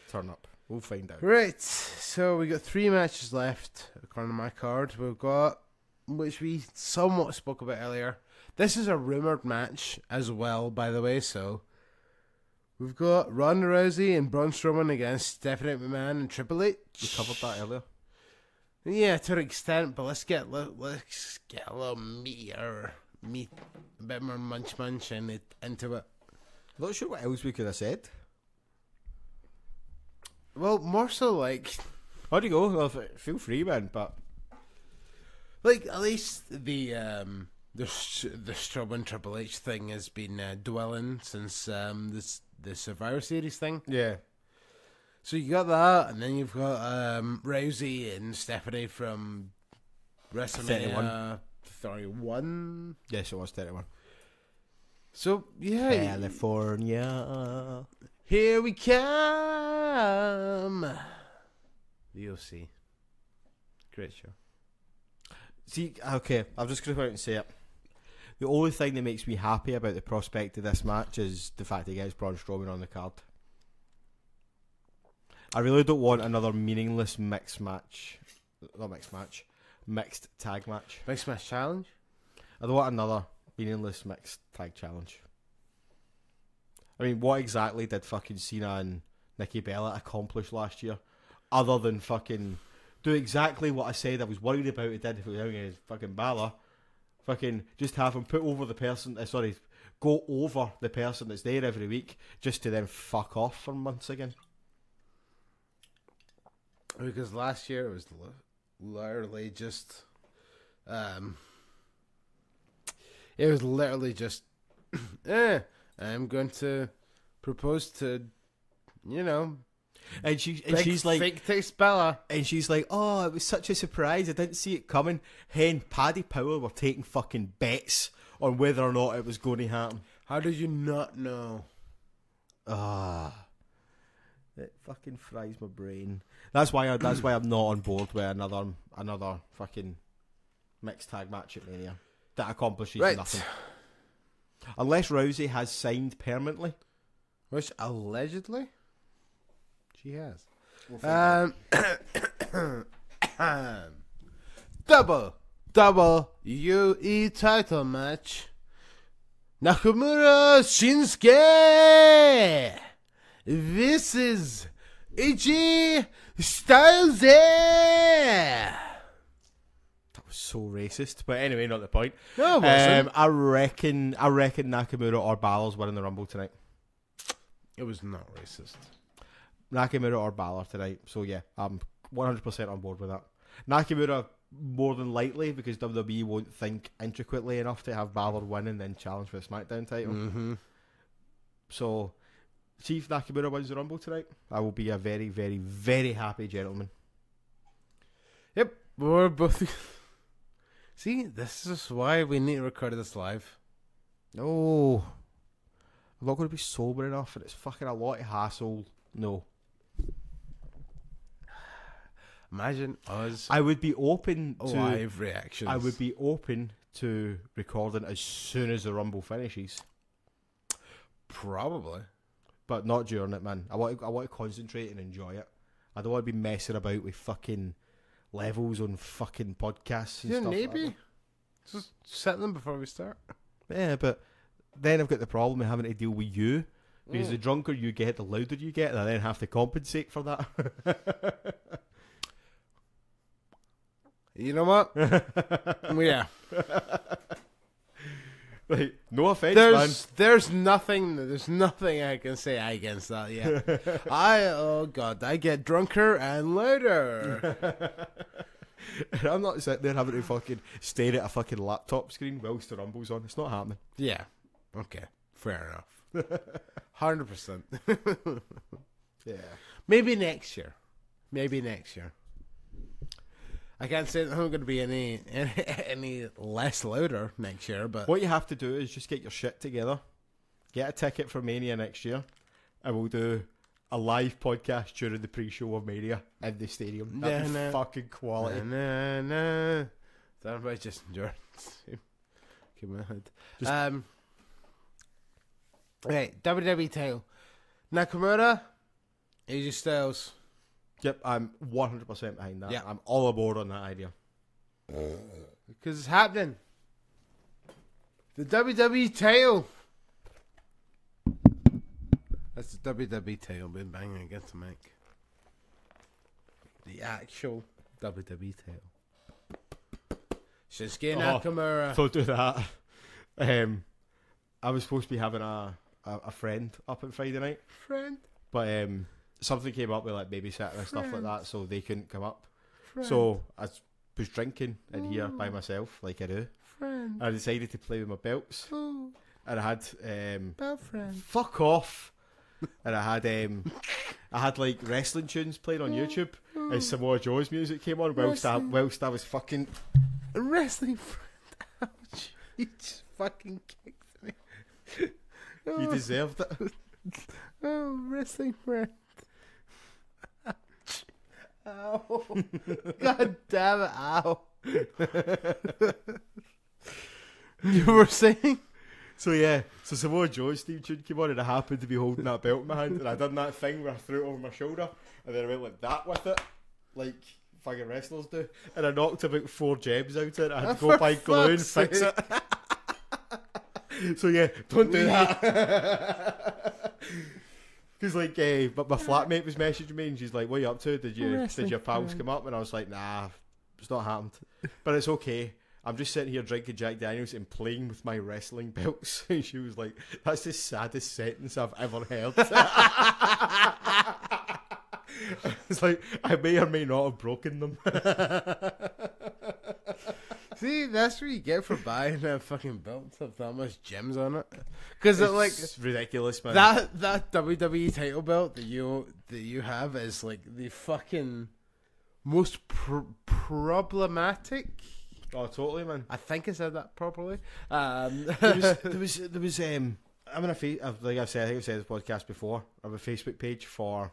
turn up, we'll find out. Right, so we got 3 matches left according to my card. We've got, which we somewhat spoke about earlier. This is a rumoured match as well, by the way, so... We've got Ronda Rousey and Braun Strowman against Stephanie McMahon and Triple H. We covered that earlier. Yeah, to an extent, but let's get a little meatier, a bit more munch into it. I'm not sure what else we could have said. Well, more so like... How do you go? Well, feel free, man, but... Like, at least the Strowman Triple H thing has been dwelling since the Survivor Series thing. Yeah. So you got that, and then you've got Rousey and Stephanie from WrestleMania 31. Yes, it was 31. So, yeah. California. Here we come. The OC. Great show. See, okay, I'm just going to go out and say it. The only thing that makes me happy about the prospect of this match is the fact that he gets Braun Strowman on the card. I really don't want another meaningless mixed tag match. Mixed match challenge? I don't want another meaningless mixed tag challenge. I mean, what exactly did fucking Cena and Nikki Bella accomplish last year? Other than fucking do exactly what I said I was worried about it did if it was against fucking Balor. Fucking just have him put over the person. Go over the person that's there every week, just to then fuck off for months again. Because last year it was literally just, it was literally just, I'm going to propose to, and she's like, fake taste Bella, and she's like, oh, it was such a surprise. I didn't see it coming. Paddy Power were taking fucking bets on whether or not it was going to happen. How did you not know? It fucking fries my brain. That's why I'm not on board with another fucking mixed tag match at Mania that accomplishes nothing. Unless Rousey has signed permanently, which allegedly she has. Double UE title match. Nakamura Shinsuke versus AJ Styles. That was so racist, but anyway, not the point. No, it wasn't. I reckon Nakamura or Balor's winning the Rumble tonight. It was not racist. Nakamura or Balor tonight. So yeah, I'm 100% on board with that. Nakamura more than likely, because WWE won't think intricately enough to have Balor win and then challenge for the SmackDown title. Mm-hmm. So, Chief Nakamura wins the Rumble tonight. I will be a very, very, very happy gentleman. Yep, we're both. See, this is why we need to record this live. No, I'm not going to be sober enough, and it's fucking a lot of hassle. No. Imagine us. I would be open to live reactions. I would be open to recording as soon as the Rumble finishes. Probably, but not during it, man. I want to concentrate and enjoy it. I don't want to be messing about with fucking levels on fucking podcasts and stuff. Maybe like just set them before we start. Yeah, but then I've got the problem of having to deal with you, because the drunker you get, the louder you get, and I then have to compensate for that. You know what? Yeah. Like, no offense, man. There's nothing I can say against that. Yeah. Oh god, I get drunker and louder. And I'm not sitting there having to fucking stare at a fucking laptop screen whilst the Rumble's on. It's not happening. Yeah. Okay. Fair enough. 100%. Yeah. Maybe next year. I can't say that I'm going to be any less louder next year, but what you have to do is just get your shit together, get a ticket for Mania next year, and we'll do a live podcast during the pre-show of Mania in the stadium. That'd be fucking quality. That might just endurance. Keep my head. Okay, WWE title. Nakamura, AJ Styles. Yep, I'm 100% behind that. Yep. I'm all aboard on that idea. Because it's happening. The WWE title. That's the WWE title been banging against the mic. The actual WWE title. Shinsuke Nakamura. Don't do that. I was supposed to be having a friend up on Friday night. But something came up with like babysitting and stuff like that, so they couldn't come up. So I was drinking in here by myself, like I do. I decided to play with my belts, and I had fuck off. And I had like wrestling tunes playing on YouTube, and Samoa Joe's music came on whilst I was fucking wrestling friend. Ouch! You just fucking kicked me. You deserved it. Oh, wrestling friend. Ow. God damn it, ow. You were saying? So Samoa Joe's theme tune came on, and I happened to be holding that belt in my hand, and I done that thing where I threw it over my shoulder, and then I went like that with it, like fucking wrestlers do, and I knocked about 4 gems out of it. I had to go buy glue and fix it. So yeah, don't do that. Because like, but my flatmate was messaging me, and she's like, "What are you up to? Did your pals come up?" And I was like, "Nah, it's not happened." But it's okay. I'm just sitting here drinking Jack Daniels and playing with my wrestling belts. And she was like, that's the saddest sentence I've ever heard. It's like, I may or may not have broken them. See, that's what you get for buying a fucking belt with that much gems on it. Because It's ridiculous, man. that WWE title belt that you have is like the fucking most problematic. Oh, totally, man. I think I said that properly. There was I'm in like I've said, I think I've said this podcast before. I have a Facebook page for,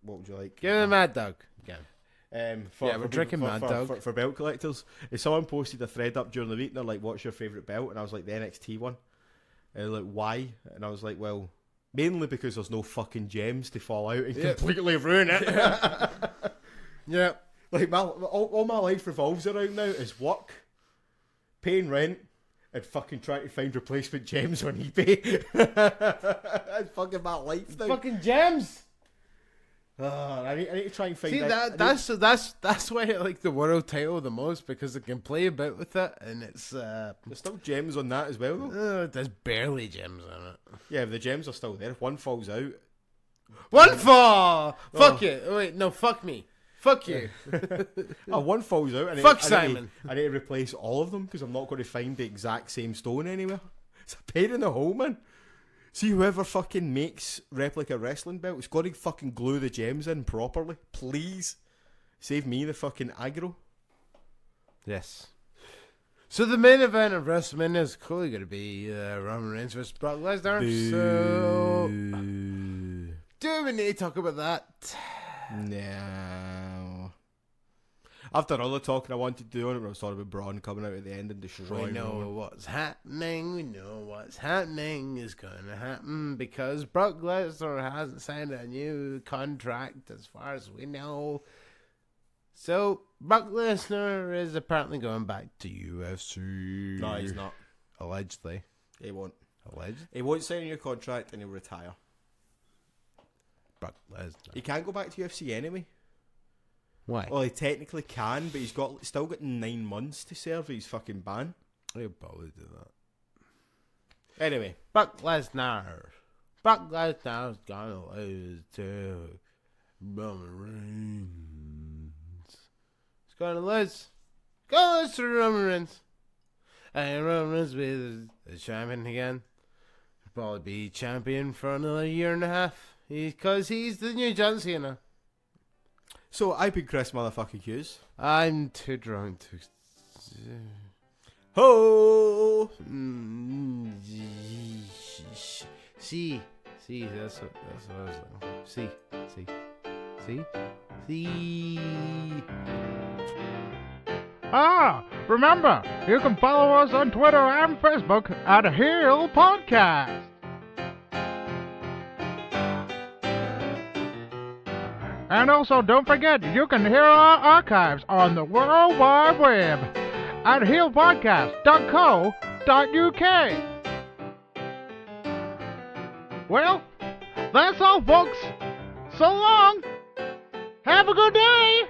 what would you like? Give me a Mad Dog. Again. We're drinking Mad Dog. For belt collectors. If someone posted a thread up during the week and they're like, what's your favourite belt? And I was like, the NXT one. And they're like, why? And I was like, well, mainly because there's no fucking gems to fall out and completely ruin it. Yeah. Like, all my life revolves around now is work, paying rent, and fucking trying to find replacement gems on eBay. That's fucking my life now. Fucking gems! I need to try and find. See, that's why I like the world title the most, because I can play a bit with it, and it's There's still gems on that as well, though. there's barely gems on it. Yeah, the gems are still there. If one falls out, One fall. Fuck it. Oh, wait, no, fuck me. Fuck you. One falls out. And Fuck Simon. I need to replace all of them because I'm not going to find the exact same stone anywhere. It's a pain in the hole, man. See, whoever fucking makes replica wrestling belt, it's got to fucking glue the gems in properly. Please. Save me the fucking aggro. Yes. So the main event of WrestleMania is clearly going to be Roman Reigns versus Brock Lesnar. So do we need to talk about that? No. I've done all the talking I wanted to do on it, but I was talking about Braun coming out at the end and destroying We know Roman. what's happening. We know what's happening is going to happen because Brock Lesnar hasn't signed a new contract as far as we know. So Brock Lesnar is apparently going back to UFC. No, he's not. Allegedly. He won't. Alleged? He won't sign a new contract and he'll retire. Brock Lesnar. He can't go back to UFC anyway. Why? Well, he technically can, but he's still got 9 months to serve his fucking ban. He'll probably do that. Anyway. Brock Lesnar. Brock Lesnar's gonna lose to Roman Reigns. He's gonna lose. Gonna lose to Roman Reigns. And Roman Reigns will be the champion again. He'll probably be champion for another year and a half. Because he's the new John Cena. So, I've been Chris motherfucking Hughes. I'm too drunk to... Ho! See, that's what I was looking for. See. Remember, you can follow us on Twitter and Facebook at Heel Podcast. And also, don't forget, you can hear our archives on the World Wide Web at heelpodcast.co.uk. Well, that's all, folks. So long. Have a good day.